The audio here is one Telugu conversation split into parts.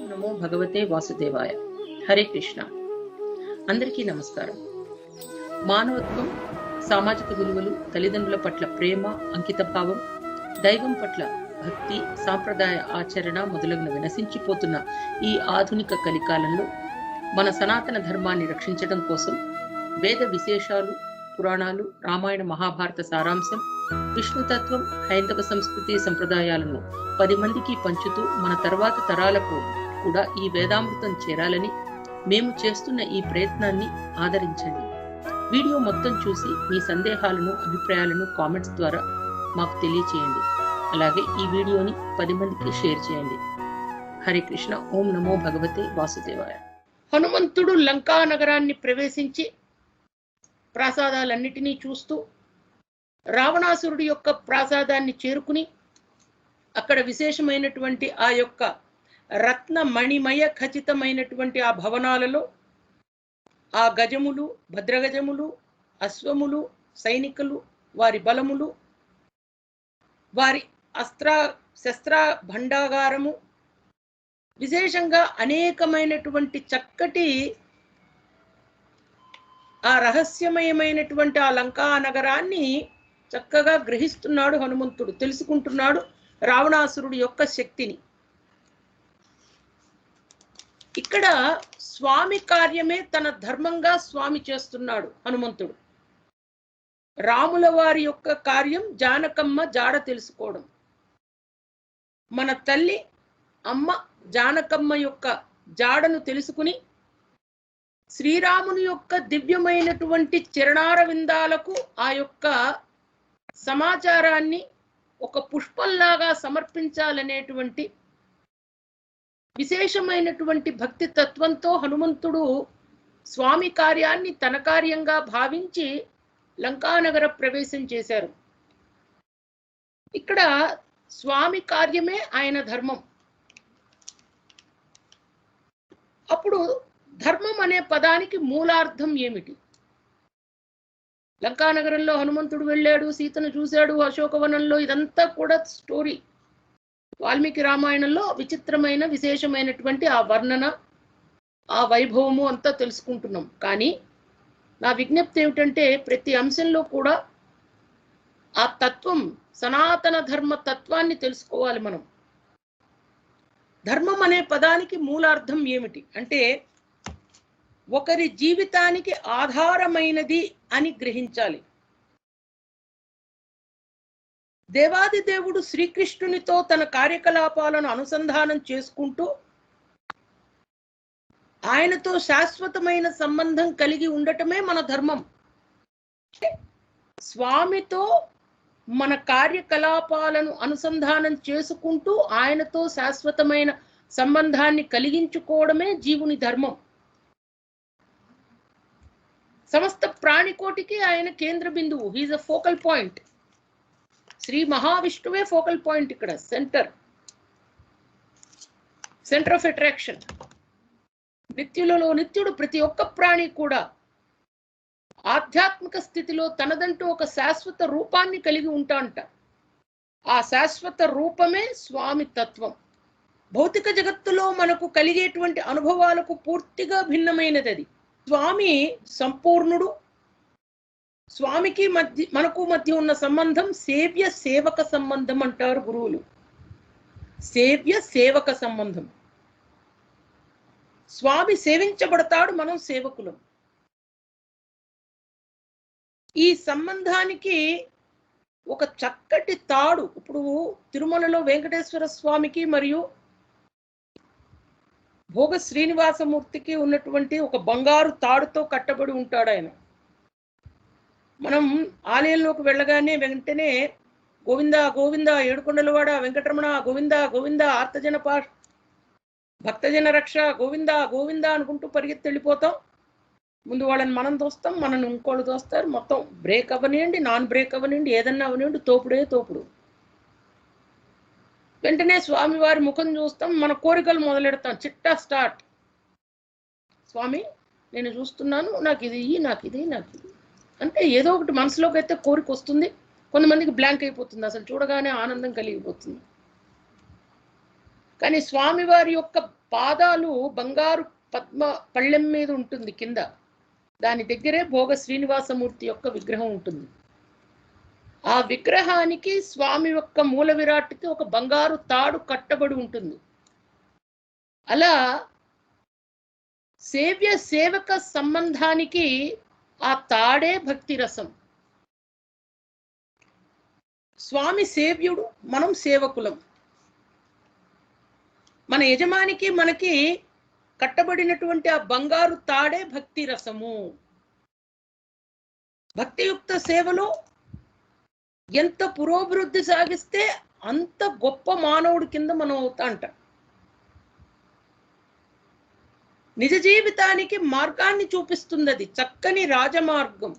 నమో భగవతే వాసుదేవాయ. హరే కృష్ణ. అందరికీ నమస్కారం. మానవత్వం, సామాజిక విలువలు, తల్లిదండ్రుల పట్ల ప్రేమ, అంకితభావం, దైవం పట్ల భక్తి, సాంప్రదాయ ఆచరణ మొదలగునవి నశించిపోతున్న ఈ ఆధునిక కలికాలంలో మన సనాతన ధర్మాన్ని రక్షించడం కోసం వేద విశేషాలు, పురాణాలు, రామాయణ మహాభారత సారాంశం, విష్ణుతత్వం, హైందవ సంస్కృతి సంప్రదాయాలను 10 మందికి పంచుతూ మన తర్వాత తరాలకు కూడా ఈ వేదామృతం చేరాలని మేము చేస్తున్న ఈ ప్రయత్నాన్ని ఆదరించండి. వీడియో మొత్తం చూసి మీ సందేహాలను, అభిప్రాయాలను కామెంట్స్ ద్వారా మాకు తెలియచేయండి. అలాగే ఈ వీడియోని 10 మందికి షేర్ చేయండి. హరే కృష్ణ. ఓం నమో భగవతే వాసుదేవాయ. హనుమంతుడు లంకా నగరాన్ని ప్రవేశించి ప్రాసాదాలన్నిటినీ చూస్తూ రావణాసురుడి యొక్క ప్రాసాదాన్ని చేరుకుని అక్కడ విశేషమైనటువంటి ఆ యొక్క రత్న మణిమయ ఖచ్చితమైనటువంటి ఆ భవనాలలో ఆ గజములు, భద్రగజములు, అశ్వములు, సైనికులు, వారి బలములు, వారి అస్త్ర శస్త్ర భండాగారము, విశేషంగా అనేకమైనటువంటి చక్కటి ఆ రహస్యమయమైనటువంటి ఆ లంకా నగరాన్ని చక్కగా గ్రహిస్తున్నాడు హనుమంతుడు. తెలుసుకుంటున్నాడు రావణాసురుడి యొక్క శక్తిని. ఇక్కడ స్వామి కార్యమే తన ధర్మంగా స్వామి చేస్తున్నాడు హనుమంతుడు. రాముల వారి యొక్క కార్యం జానకమ్మ జాడ తెలుసుకోవడం. మన తల్లి అమ్మ జానకమ్మ యొక్క జాడను తెలుసుకుని శ్రీరాముని యొక్క దివ్యమైనటువంటి చరణార విందాలకు ఆ యొక్క సమాచారాన్ని ఒక పుష్పంలాగా సమర్పించాలనేటువంటి విశేషమైనటువంటి భక్తి తత్వంతో హనుమంతుడు స్వామి కార్యాన్ని తన కార్యంగా భావించి లంకానగర ప్రవేశం చేశారు. ఇక్కడ స్వామి కార్యమే ఆయన ధర్మం. అప్పుడు ధర్మం అనే పదానికి మూలార్థం ఏమిటి? లంకానగరంలో హనుమంతుడు వెళ్ళాడు, సీతను చూశాడు, అశోకవనంలో, ఇదంతా కూడా స్టోరీ. వాల్మీకి రామాయణంలో విచిత్రమైన విశేషమైనటువంటి ఆ వర్ణన, ఆ వైభవము అంతా తెలుసుకుంటున్నాం. కానీ నా విజ్ఞప్తి ఏమిటంటే ప్రతి అంశంలో కూడా ఆ తత్వం, సనాతన ధర్మ తత్వాన్ని తెలుసుకోవాలి మనం. ధర్మం అనే పదానికి మూలార్థం ఏమిటి అంటే ఒకరి జీవితానికి ఆధారమైనది అని గ్రహించాలి. దేవాది దేవుడు శ్రీకృష్ణునితో తన కార్యకలాపాలను అనుసంధానం చేసుకుంటూ ఆయనతో శాశ్వతమైన సంబంధం కలిగి ఉండటమే మన ధర్మం. స్వామితో మన కార్యకలాపాలను అనుసంధానం చేసుకుంటూ ఆయనతో శాశ్వతమైన సంబంధాన్ని కలిగించుకోవడమే జీవుని ధర్మం. సమస్త ప్రాణికోటికి ఆయన కేంద్ర బిందువు. He's a focal point. Shri మహావిష్ణువే ఫోకల్ పాయింట్. ఇక్కడ సెంటర్ ఆఫ్ అట్రాక్షన్. నిత్యులలో నిత్యుడు. ప్రతి ఒక్క ప్రాణి కూడా ఆధ్యాత్మిక స్థితిలో తనదంటూ ఒక శాశ్వత రూపాన్ని కలిగి ఉంటాంట. ఆ శాశ్వత రూపమే స్వామి తత్వం. భౌతిక జగత్తులో మనకు కలిగేటువంటి అనుభవాలకు పూర్తిగా భిన్నమైనది అది. స్వామి సంపూర్ణుడు. స్వామికి మనకు మధ్య ఉన్న సంబంధం సేవ్య సేవక సంబంధం అంటారు గురువులు. సేవ్య సేవక సంబంధం. స్వామి సేవించబడతాడు, మనం సేవకులం. ఈ సంబంధానికి ఒక చక్కటి తాడు. ఇప్పుడు తిరుమలలో వెంకటేశ్వర స్వామికి మరియు భోగ శ్రీనివాసమూర్తికి ఉన్నటువంటి ఒక బంగారు తాడుతో కట్టబడి ఉంటాడు ఆయన. మనం ఆలయంలోకి వెళ్ళగానే వెంటనే గోవింద గోవింద ఏడుకొండలవాడ వెంకటరమణ గోవింద గోవింద ఆర్తజన భక్తజన రక్ష గోవింద గోవింద అనుకుంటూ పరిగెత్తి వెళ్ళిపోతాం. ముందు వాళ్ళని మనం తోస్తాం, మనల్ని ఇంకోళ్ళు తోస్తారు. మొత్తం బ్రేక్ అవ్వనివ్వండి, నాన్ బ్రేక్ అవ్వనివ్వండి, ఏదన్నా అవనివ్వండి, తోపుడే తోపుడు. వెంటనే స్వామివారి ముఖం చూస్తాం, మన కోరికలు మొదలెడతాం. చిట్టా స్టార్ట్. స్వామి నేను చూస్తున్నాను, నాకు ఇది నాకు ఇది అంటే ఏదో ఒకటి మనసులోకి అయితే కోరిక వస్తుంది. కొంతమందికి బ్లాంక్ అయిపోతుంది, అసలు చూడగానే ఆనందం కలిగిపోతుంది. కానీ స్వామివారి యొక్క పాదాలు బంగారు పద్మ పళ్ళెం మీద ఉంటుంది కింద, దాని దగ్గరే భోగ శ్రీనివాసమూర్తి యొక్క విగ్రహం ఉంటుంది. ఆ విగ్రహానికి స్వామి యొక్క మూల విరాట్కి ఒక బంగారు తాడు కట్టబడి ఉంటుంది. అలా సేవ్య సేవక సంబంధానికి ఆ తాడే భక్తి రసం. స్వామి సేవ్యుడు, మనం సేవకులం. మన యజమానికి మనకి కట్టబడినటువంటి ఆ బంగారు తాడే భక్తి రసము. భక్తియుక్త సేవలో ఎంత పురోభివృద్ధి సాగిస్తే అంత గొప్ప మానవుడి కింద మనం అవుతాంట. నిజ జీవితానికి మార్గాన్ని చూపిస్తుంది అది, చక్కని రాజమార్గం.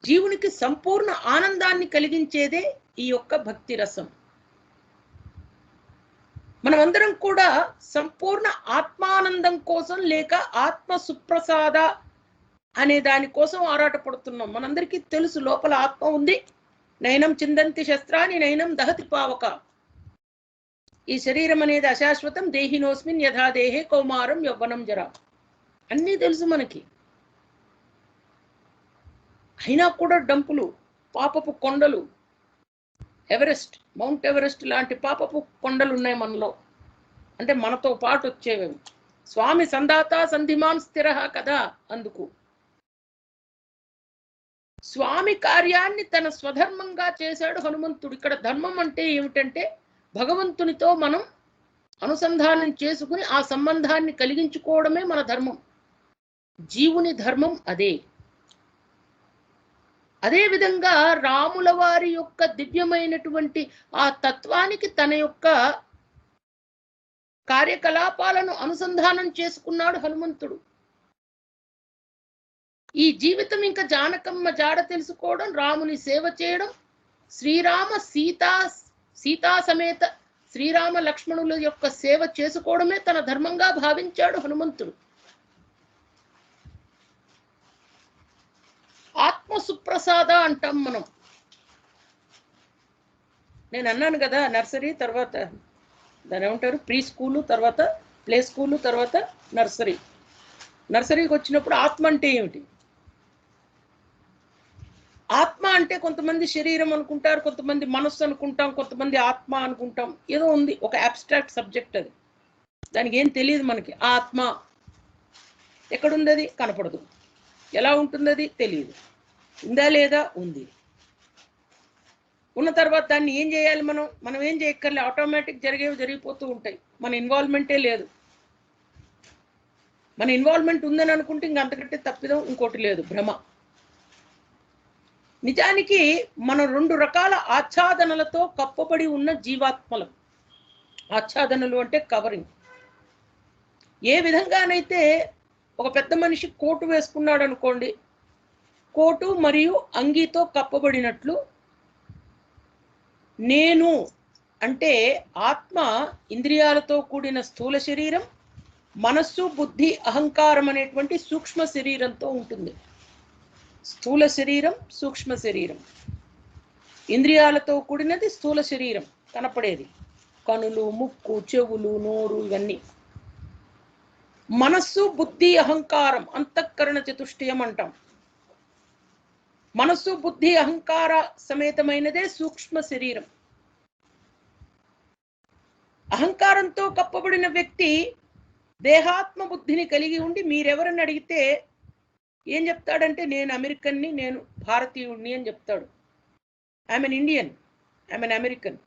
జీవునికి సంపూర్ణ ఆనందాన్ని కలిగించేదే ఈ యొక్క భక్తి రసం. మనమందరం కూడా సంపూర్ణ ఆత్మానందం కోసం లేక ఆత్మ సుప్రసాద అనే దానికోసం ఆరాటపడుతున్నాం. మనందరికీ తెలుసు లోపల ఆత్మ ఉంది. నయనం చిందంతి శస్త్రాన్ని నయనం దహతి పావక. ఈ శరీరం అనేది అశాశ్వతం. దేహినోస్మిన్ యథా దేహే కౌమారం యవ్వనం జర, అన్నీ తెలుసు మనకి. అయినా కూడా డంపులు, పాపపు కొండలు, ఎవరెస్ట్, మౌంట్ ఎవరెస్ట్ లాంటి పాపపు కొండలు ఉన్నాయి మనలో. అంటే మనతో పాటు వచ్చేవి. స్వామి సందాత సంధిమాన్ స్థిర కదా. అందుకు స్వామి కార్యాన్ని తన స్వధర్మంగా చేశాడు హనుమంతుడు. ఇక్కడ ధర్మం అంటే ఏమిటంటే భగవంతునితో మనం అనుసంధానం చేసుకుని ఆ సంబంధాన్ని కలిగించుకోవడమే మన ధర్మం. జీవుని ధర్మం అదే. అదే విధంగా రాముల వారి యొక్క దివ్యమైనటువంటి ఆ తత్వానికి తన యొక్క కార్యకలాపాలను అనుసంధానం చేసుకున్నాడు హనుమంతుడు. ఈ జీవితం ఇంకా జానకమ్మ జాడ తెలుసుకోవడం, రాముని సేవ చేయడం, శ్రీరామ సీతా సమేత శ్రీరామ లక్ష్మణుల యొక్క సేవ చేసుకోవడమే తన ధర్మంగా భావించాడు హనుమంతుడు. ఆత్మ సుప్రసాద అంటాం మనం. నేను అన్నాను కదా, నర్సరీ తర్వాత దాని ఏమంటారు, ప్రీ స్కూలు, తర్వాత ప్లే స్కూలు, తర్వాత నర్సరీ. నర్సరీకి వచ్చినప్పుడు ఆత్మ అంటే ఏమిటి? ఆత్మ అంటే కొంతమంది శరీరం అనుకుంటారు, కొంతమంది మనస్సు అనుకుంటాం, కొంతమంది ఆత్మ అనుకుంటాం. ఏదో ఉంది, ఒక అబ్స్ట్రాక్ట్ సబ్జెక్ట్ అది. దానికి ఏం తెలియదు మనకి. ఆత్మ ఎక్కడుంది? అది కనపడదు. ఎలా ఉంటుంది? అది తెలియదు. ఉందా లేదా? ఉంది. ఉన్న తర్వాత దాన్ని ఏం చేయాలి? మనం ఏం చేయక్కర్లే, ఆటోమేటిక్ జరిగిపోతూ ఉంటాయి. మన ఇన్వాల్వ్మెంటే లేదు. మన ఇన్వాల్వ్మెంట్ ఉందని అనుకుంటే ఇంక అంతకంటే తప్పిదం ఇంకోటి లేదు, భ్రమ. నిజానికి మనం 2 రకాల ఆచ్ఛాదనలతో కప్పబడి ఉన్న జీవాత్మలం. ఆచ్ఛాదనలు అంటే కవరింగ్. ఏ విధంగానైతే ఒక పెద్ద మనిషి కోటు వేసుకున్నాడు అనుకోండి, కోటు మరియు అంగీతో కప్పబడినట్లు నేను అంటే ఆత్మ ఇంద్రియాలతో కూడిన స్థూల శరీరం, మనస్సు, బుద్ధి, అహంకారం అనేటువంటి సూక్ష్మ శరీరంతో ఉంటుంది. స్థూల శరీరం, సూక్ష్మ శరీరం. ఇంద్రియాలతో కూడినది స్థూల శరీరం, కనపడేది, కనులు, ముక్కు, చెవులు, నోరు, ఇవన్నీ. మనస్సు, బుద్ధి, అహంకారం, అంతఃకరణ చతుష్టయం అంటాం. మనస్సు, బుద్ధి, అహంకార సమేతమైనదే సూక్ష్మ శరీరం. అహంకారంతో కప్పబడిన వ్యక్తి దేహాత్మ బుద్ధిని కలిగి ఉండి మీరెవరని అడిగితే ఏం చెప్తాడంటే నేను అమెరికన్ని, నేను భారతీయుడిని అని చెప్తాడు. I'm N Indian, I'm N American.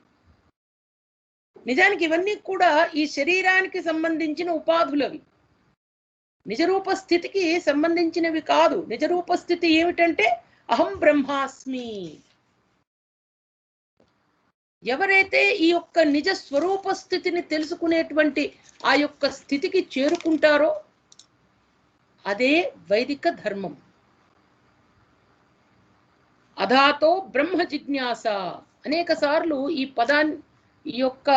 నిజానికి ఇవన్నీ కూడా ఈ శరీరానికి సంబంధించిన ఉపాధులు. అవి నిజరూప స్థితికి సంబంధించినవి కాదు. నిజరూప స్థితి ఏమిటంటే అహం బ్రహ్మాస్మి. ఎవరైతే ఈ యొక్క నిజ స్వరూప స్థితిని తెలుసుకునేటువంటి ఆ యొక్క స్థితికి చేరుకుంటారో అదే వైదిక ధర్మం. అధాతో బ్రహ్మ జిజ్ఞాస. అనేక సార్లు ఈ యొక్క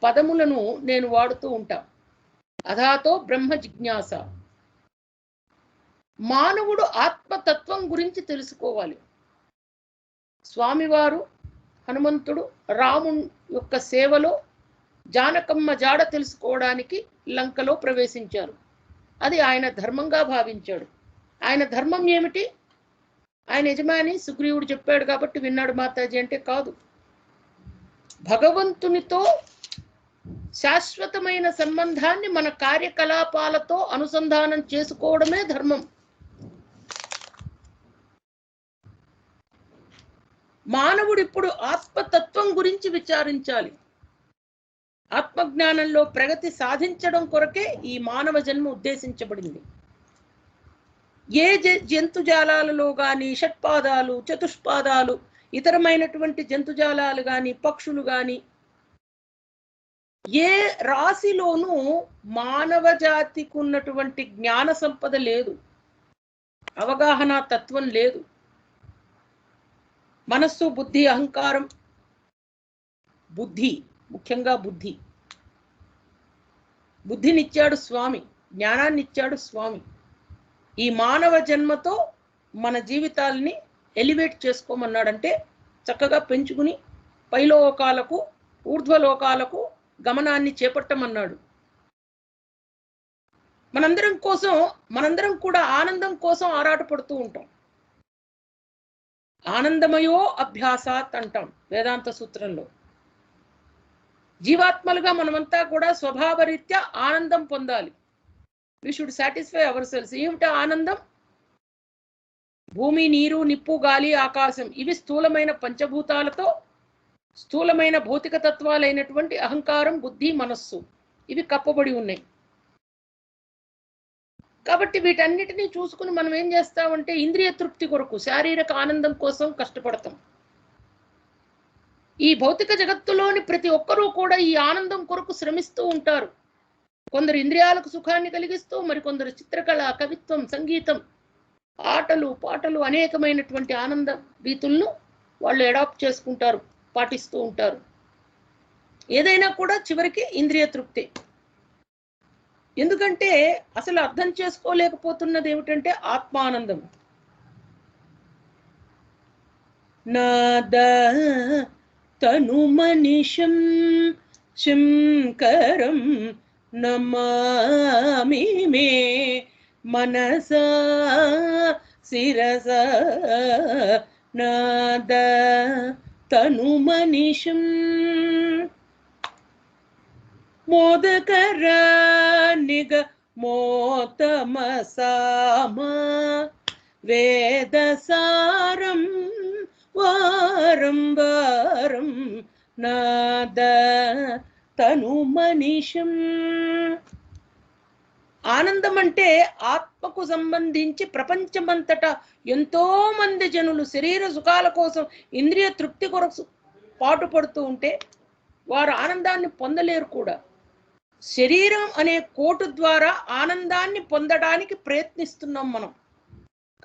పదములను నేను వాడుతూ ఉంటా. అధాతో బ్రహ్మ జిజ్ఞాస. మానవుడు ఆత్మతత్వం గురించి తెలుసుకోవాలి. స్వామివారు హనుమంతుడు రాముని యొక్క సేవలో జానకమ్మ జాడ తెలుసుకోవడానికి లంకలో ప్రవేశించారు. అది ఆయన ధర్మంగా భావించాడు. ఆయన ధర్మం ఏమిటి? ఆయన యజమాని సుగ్రీవుడు చెప్పాడు కాబట్టి విన్నాడు మాతాజీ అంటే కాదు. భగవంతునితో శాశ్వతమైన సంబంధాన్ని మన కార్యకలాపాలతో అనుసంధానం చేసుకోవడమే ధర్మం. మానవుడు ఇప్పుడు ఆత్మతత్వం గురించి విచారించాలి. ఆత్మజ్ఞానంలో ప్రగతి సాధించడం కొరకే ఈ మానవ జన్మ ఉద్దేశించబడింది. ఏ జంతుజాలాలలో గాని, షట్పాదాలు, చతుష్పాదాలు, ఇతరమైనటువంటి జంతుజాలాలు గాని, పక్షులు గాని, ఏ రాశిలోనూ మానవ జాతికి ఉన్నటువంటి జ్ఞాన సంపద లేదు, అవగాహన తత్వం లేదు. మనస్సు, బుద్ధి, అహంకారం, బుద్ధి, ముఖ్యంగా బుద్ధినిచ్చాడు స్వామి, జ్ఞానాన్నిచ్చాడు స్వామి. ఈ మానవ జన్మతో మన జీవితాల్ని ఎలివేట్ చేసుకోమన్నాడంటే చక్కగా పెంచుకుని పైలోకాలకు, ఊర్ధ్వలోకాలకు గమనాన్ని చేపట్టమన్నాడు. మనందరం కూడా ఆనందం కోసం ఆరాటపడుతూ ఉంటాం. ఆనందమయో అభ్యాసాత్ అంటాం వేదాంత సూత్రంలో. జీవాత్మలుగా మనమంతా కూడా స్వభావరీత్యా ఆనందం పొందాలి. We should satisfy ourselves. ఏమిటా ఆనందం? భూమి, నీరు, నిప్పు, గాలి, ఆకాశం ఇవి స్థూలమైన పంచభూతాలతో స్థూలమైన భౌతిక తత్వాలైనటువంటి అహంకారం, బుద్ధి, మనస్సు ఇవి కప్పబడి ఉన్నాయి. కాబట్టి వీటన్నిటినీ చూసుకుని మనం ఏం చేస్తామంటే ఇంద్రియ తృప్తి కొరకు, శారీరక ఆనందం కోసం కష్టపడతాం. ఈ భౌతిక జగత్తులోని ప్రతి ఒక్కరూ కూడా ఈ ఆనందం కొరకు శ్రమిస్తూ ఉంటారు. కొందరు ఇంద్రియాలకు సుఖాన్ని కలిగిస్తూ, మరికొందరు చిత్రకళ, కవిత్వం, సంగీతం, ఆటలు, పాటలు అనేకమైనటువంటి ఆనంద రీతులను వాళ్ళు అడాప్ట్ చేసుకుంటారు, పాటిస్తూ ఉంటారు. ఏదైనా కూడా చివరికి ఇంద్రియ తృప్తి. ఎందుకంటే అసలు అర్థం చేసుకోలేకపోతున్నది ఏమిటంటే ఆత్మానందం. నాద తనుమనిషం శంకరం నమామి మే మనసా శిరసా నాద తనుమనిషం మోదకర నిగ మోతమసామ వేదసారం వారం వారం నాద తనుమనిషం. ఆనందం అంటే ఆత్మకు సంబంధించి ప్రపంచమంతటా ఎంతో మంది జనులు శరీర సుఖాల కోసం, ఇంద్రియ తృప్తి కొరకు పాటుపడుతూ ఉంటే వారు ఆనందాన్ని పొందలేరు కూడా. శరీరం అనే కోటు ద్వారా ఆనందాన్ని పొందడానికి ప్రయత్నిస్తున్నాం మనం.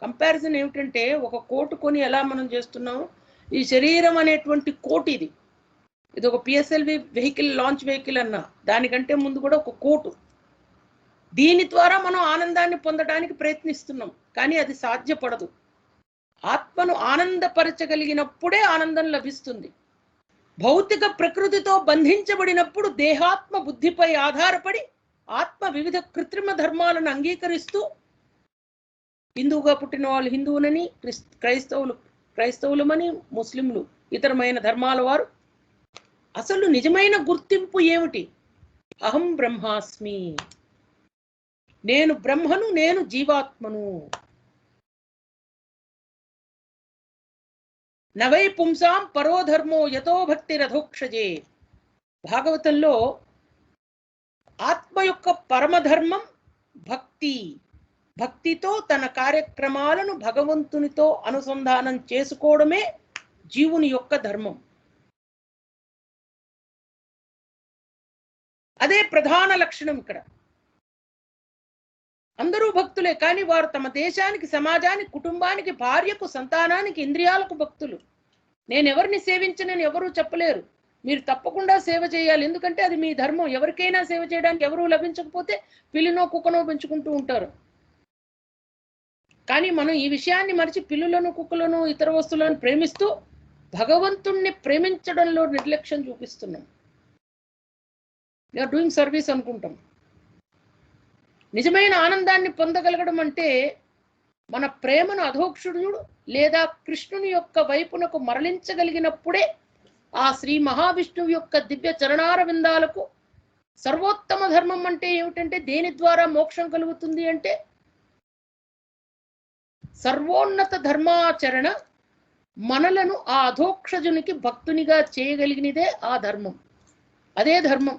కంపారిజన్ ఏమిటంటే ఒక కోటు కొని ఎలా మనం చేస్తున్నాము, ఈ శరీరం అనేటువంటి కోటు ఇది ఒక పిఎస్ఎల్వి వెహికల్, లాంచ్ వెహికల్ అన్నా దానికంటే ముందు కూడా ఒక కోటు. దీని ద్వారా మనం ఆనందాన్ని పొందడానికి ప్రయత్నిస్తున్నాం, కానీ అది సాధ్యపడదు. ఆత్మను ఆనందపరచగలిగినప్పుడే ఆనందం లభిస్తుంది. భౌతిక ప్రకృతితో బంధించబడినప్పుడు దేహాత్మ బుద్ధిపై ఆధారపడి ఆత్మ వివిధ కృత్రిమ ధర్మాలను అంగీకరిస్తూ, హిందువుగా పుట్టిన వాళ్ళు హిందువులని, క్రైస్తవులమని, ముస్లింలు ఇతరమైన ధర్మాల వారు. అసలు నిజమైన గుర్తింపు ఏమిటి? అహం బ్రహ్మాస్మి, నేను బ్రహ్మను, నేను జీవాత్మను. నవై పుంసాం పరోధర్మో యతో భక్తి రథోక్షజే. భాగవతంలో ఆత్మ యొక్క పరమధర్మం భక్తి. భక్తితో తన కార్యక్రమాలను భగవంతునితో అనుసంధానం చేసుకోవడమే జీవుని యొక్క ధర్మం. అదే ప్రధాన లక్షణం ఇక్కడ. అందరూ భక్తులే, కానీ వారు తమ దేశానికి, సమాజానికి, కుటుంబానికి, భార్యకు, సంతానానికి, ఇంద్రియాలకు భక్తులు. నేను ఎవరిని సేవించనని ఎవరూ చెప్పలేరు. మీరు తప్పకుండా సేవ చేయాలి, ఎందుకంటే అది మీ ధర్మం. ఎవరికైనా సేవ చేయడానికి ఎవరూ లభించకపోతే పిల్లినో కుక్కనో పెంచుకుంటూ ఉంటారు. కానీ మనం ఈ విషయాన్ని మరిచి పిల్లులను, కుక్కలను, ఇతర వస్తువులను ప్రేమిస్తూ భగవంతుణ్ణి ప్రేమించడంలో నిర్లక్ష్యం చూపిస్తున్నాం. వీఆర్ డూయింగ్ సర్వీస్ అనుకుంటాం. నిజమైన ఆనందాన్ని పొందగలగడం అంటే మన ప్రేమను అధోక్షుడు లేదా కృష్ణుని యొక్క వైపునకు మరలించగలిగినప్పుడే ఆ శ్రీ మహావిష్ణువు యొక్క దివ్య చరణార విందాలకు సర్వోత్తమ ధర్మం అంటే ఏమిటంటే దేని ద్వారా మోక్షం కలుగుతుంది అంటే సర్వోన్నత ధర్మాచరణ మనలను ఆ అధోక్షజునికి భక్తునిగా చేయగలిగినదే ఆ ధర్మం. అదే ధర్మం.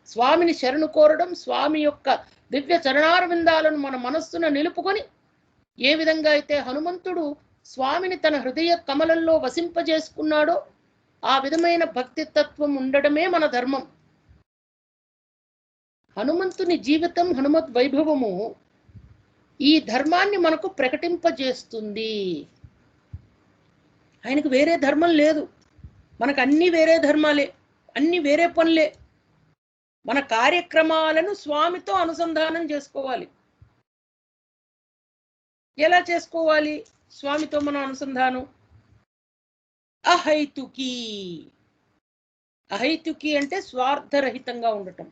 స్వామిని శరణు కోరడం, స్వామి యొక్క దివ్య చరణార విందాలను మన మనస్సున నిలుపుకొని ఏ విధంగా అయితే హనుమంతుడు స్వామిని తన హృదయ కమలంలో వసింపజేసుకున్నాడో ఆ విధమైన భక్తి తత్వం ఉండడమే మన ధర్మం. హనుమంతుని జీవితం, హనుమత్ వైభవము ఈ ధర్మాన్ని మనకు ప్రకటింపజేస్తుంది. ఆయనకు వేరే ధర్మం లేదు, మనకు అన్ని వేరే ధర్మాలే, అన్ని వేరే పనులే. మన కార్యక్రమాలను స్వామితో అనుసంధానం చేసుకోవాలి. ఎలా చేసుకోవాలి స్వామితో మన అనుసంధానం? అహైతుకి. అహైతుకి అంటే స్వార్థరహితంగా ఉండటం.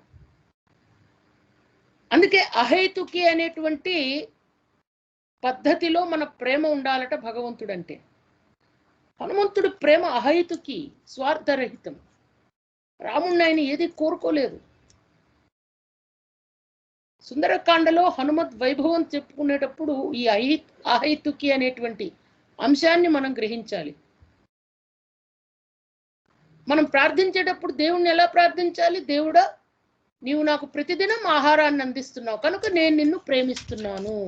అందుకే అహైతుకి అనేటువంటి పద్ధతిలో మన ప్రేమ ఉండాలట భగవంతుడంటే. హనుమంతుడు ప్రేమ అహైతుకి, స్వార్థరహితం. రాముణ్ణి ఆయన ఏది కోరుకోలేదు. సుందరకాండలో హనుమత్ వైభవం చెప్పుకునేటప్పుడు ఈ అహైతుకి అనేటువంటి అంశాన్ని మనం గ్రహించాలి. మనం ప్రార్థించేటప్పుడు దేవుణ్ణి ఎలా ప్రార్థించాలి? దేవుడా, నీవు నాకు ప్రతిదినం ఆహారాన్ని అందిస్తున్నావు కనుక నేను నిన్ను ప్రేమిస్తున్నాను.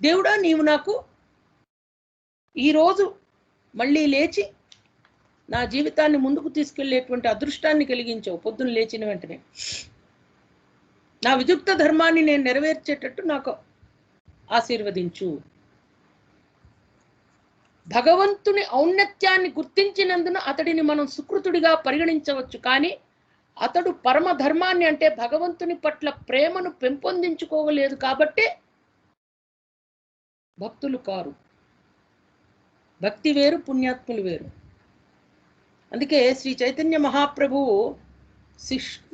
దేవుడా, నీవు నాకు ఈరోజు మళ్ళీ లేచి నా జీవితాన్ని ముందుకు తీసుకెళ్లేటువంటి అదృష్టాన్ని కలిగించావు. పొద్దున్న లేచిన వెంటనే నా విద్యుక్త ధర్మాన్ని నేను నెరవేర్చేటట్టు నాకు ఆశీర్వదించు. భగవంతుని ఔన్నత్యాన్ని గుర్తించినందున అతడిని మనం సుకృతుడిగా పరిగణించవచ్చు. కానీ అతడు పరమ ధర్మాన్ని అంటే భగవంతుని పట్ల ప్రేమను పెంపొందించుకోలేదు కాబట్టే భక్తులు కారు. భక్తి వేరు, పుణ్యాత్ములు వేరు. అందుకే శ్రీ చైతన్య మహాప్రభువు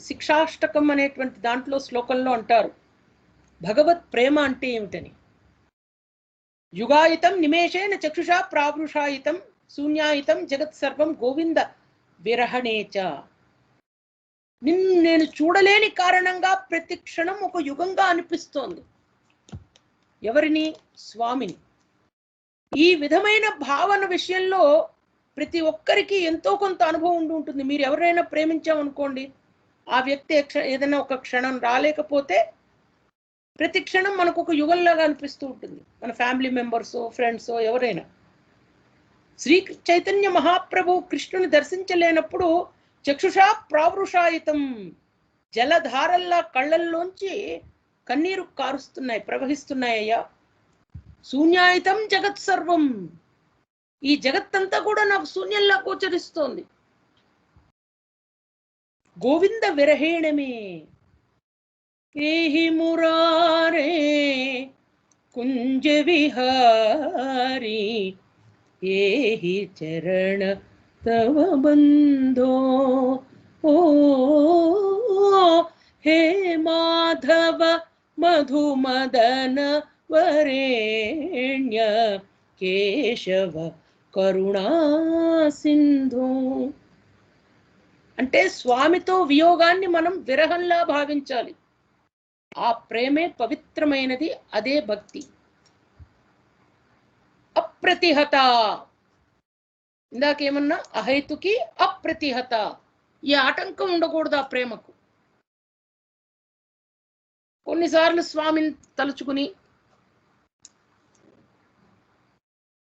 శిక్షాష్టకం అనేటువంటి దాంట్లో శ్లోకంలో అంటారు భగవత్ ప్రేమ అంటే ఏమిటని. యుగాయితం నిమేషేన చక్షుషా ప్రావృషాయితం శూన్యాయితం జగత్ సర్వం గోవింద విరహణేచ. నిన్ను నేను చూడలేని కారణంగా ప్రతి క్షణం ఒక యుగంగా అనిపిస్తోంది. ఎవరిని? స్వామిని. ఈ విధమైన భావన విషయంలో ప్రతి ఒక్కరికి ఎంతో కొంత అనుభవం ఉండి ఉంటుంది. మీరు ఎవరైనా ప్రేమించామనుకోండి, ఆ వ్యక్తి ఏదైనా ఒక క్షణం రాలేకపోతే ప్రతి క్షణం మనకు ఒక యుగంలాగా అనిపిస్తూ ఉంటుంది. మన ఫ్యామిలీ మెంబర్సో, ఫ్రెండ్సో ఎవరైనా. శ్రీ చైతన్య మహాప్రభు కృష్ణుని దర్శించలేనప్పుడు చక్షుషా ప్రావృషాయితం, జలధారల్లా కళ్ళల్లోంచి కన్నీరు కారుస్తున్నాయి, ప్రవహిస్తున్నాయ్యా. శూన్యాయితం జగత్ సర్వం, ఈ జగత్తంతా కూడా నాకు శూన్యంలా గోచరిస్తోంది. గోవింద విరహేణమే ఏహి మురారే కుంజ విహారీ ఏహి చరణ తవ బంధో ఓ హే మాధవ మధుమదన వరేణ్య కేశవ కరుణా సింధు. అంటే స్వామితో వియోగాన్ని మనం విరహంలా భావించాలి. ఆ ప్రేమే పవిత్రమైనది, అదే భక్తి. అప్రతిహత, ఇందాకేమన్నా అహైతుకి అప్రతిహత, ఈ ఆటంకం ఉండకూడదు ఆ ప్రేమకు. కొన్నిసార్లు స్వామిని తలుచుకుని,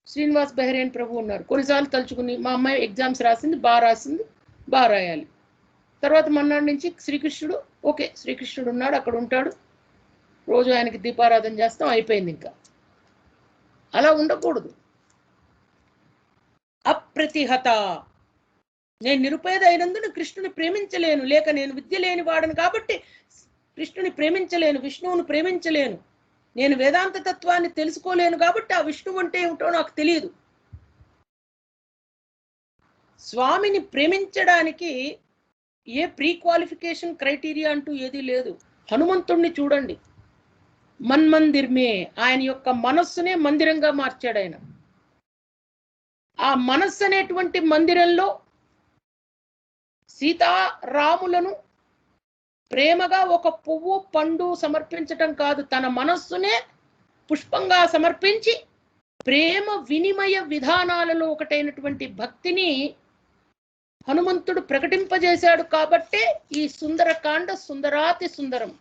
శ్రీనివాస్ బెహ్రేన్ ప్రభు ఉన్నారు, కొన్నిసార్లు తలుచుకుని మా అమ్మాయి ఎగ్జామ్స్ రాసింది, బాగా రాసింది, బాగా రాయాలి. తర్వాత మన్నాడు నుంచి శ్రీకృష్ణుడు, ఓకే శ్రీకృష్ణుడు ఉన్నాడు, అక్కడ ఉంటాడు, రోజు ఆయనకి దీపారాధన చేస్తాం, అయిపోయింది. ఇంకా అలా ఉండకూడదు. అప్రతిహత, నేను నిరుపేద అయినందున కృష్ణుని ప్రేమించలేను, లేక నేను విద్య లేని వాడను కాబట్టి కృష్ణుని ప్రేమించలేను, విష్ణువుని ప్రేమించలేను. నేను వేదాంత తత్వాన్ని తెలుసుకోలేను కాబట్టి ఆ విష్ణువు అంటే ఏమిటో నాకు తెలియదు. స్వామిని ప్రేమించడానికి ఏ ప్రీ క్వాలిఫికేషన్ క్రైటీరియా అంటూ ఏదీ లేదు. హనుమంతుణ్ణి చూడండి, మన్మందిర్మే, ఆయన యొక్క మనస్సునే మందిరంగా మార్చాడు ఆయన. ఆ మనస్సు అనేటువంటి మందిరంలో సీతారాములను ప్రేమగా ఒక పువ్వు పండు సమర్పించటం కాదు, తన మనస్సునే పుష్పంగా సమర్పించి ప్రేమ వినిమయ విధానాలలో ఒకటైనటువంటి భక్తిని హనుమంతుడు ప్రకటింపజేశాడు. కాబట్టే ఈ సుందరకాండ సుందరాతి సుందరం.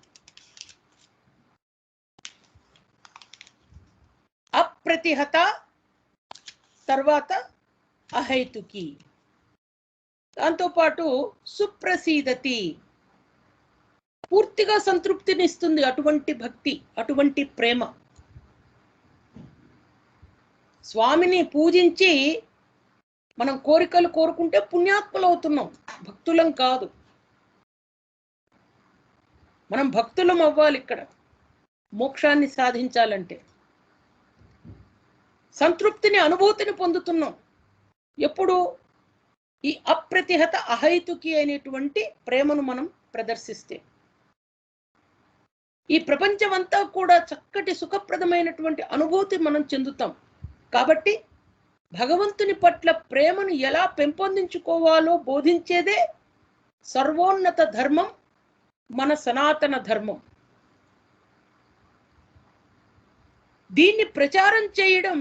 అప్రతిహత, తర్వాత అహైతుకి, దాంతోపాటు సుప్రసీదతి, పూర్తిగా సంతృప్తినిస్తుంది అటువంటి భక్తి, అటువంటి ప్రేమ. స్వామిని పూజించి మనం కోరికలు కోరుకుంటే పుణ్యాత్ములు అవుతున్నాం, భక్తులం కాదు. మనం భక్తులం అవ్వాలి ఇక్కడ మోక్షాన్ని సాధించాలంటే. సంతృప్తిని, అనుభూతిని పొందుతున్నాం ఎప్పుడు? ఈ అప్రతిహత అహైతుకి అనేటువంటి ప్రేమను మనం ప్రదర్శిస్తే. ఈ ప్రపంచమంతా కూడా చక్కటి సుఖప్రదమైనటువంటి అనుభూతి మనం చెందుతాం. కాబట్టి భగవంతుని పట్ల ప్రేమను ఎలా పెంపొందించుకోవాలో బోధించేదే సర్వోన్నత ధర్మం, మన సనాతన ధర్మం. దీన్ని ప్రచారం చేయడం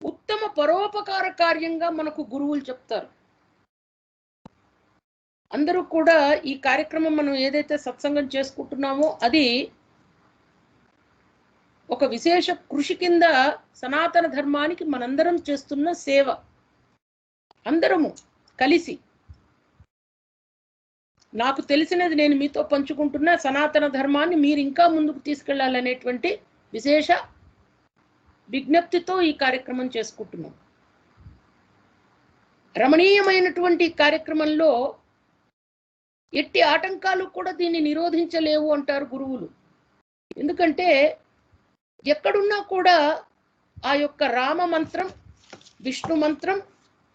ఉత్తమ పరోపకార కార్యంగా మనకు గురువులు చెప్తారు. అందరూ కూడా ఈ కార్యక్రమం మనం ఏదైతే సత్సంగం చేసుకుంటున్నామో అది ఒక విశేష కృషి కింద సనాతన ధర్మానికి మనందరం చేస్తున్న సేవ. అందరము కలిసి, నాకు తెలిసినది నేను మీతో పంచుకుంటున్న సనాతన ధర్మాన్ని మీరు ఇంకా ముందుకు తీసుకెళ్లాలనేటువంటి విశేష విజ్ఞప్తితో ఈ కార్యక్రమం చేసుకుంటున్నాం. రమణీయమైనటువంటి కార్యక్రమంలో ఎట్టి ఆటంకాలు కూడా దీన్ని నిరోధించలేవు అంటారు గురువులు. ఎందుకంటే ఎక్కడున్నా కూడా ఆ యొక్క రామ మంత్రం, విష్ణు మంత్రం,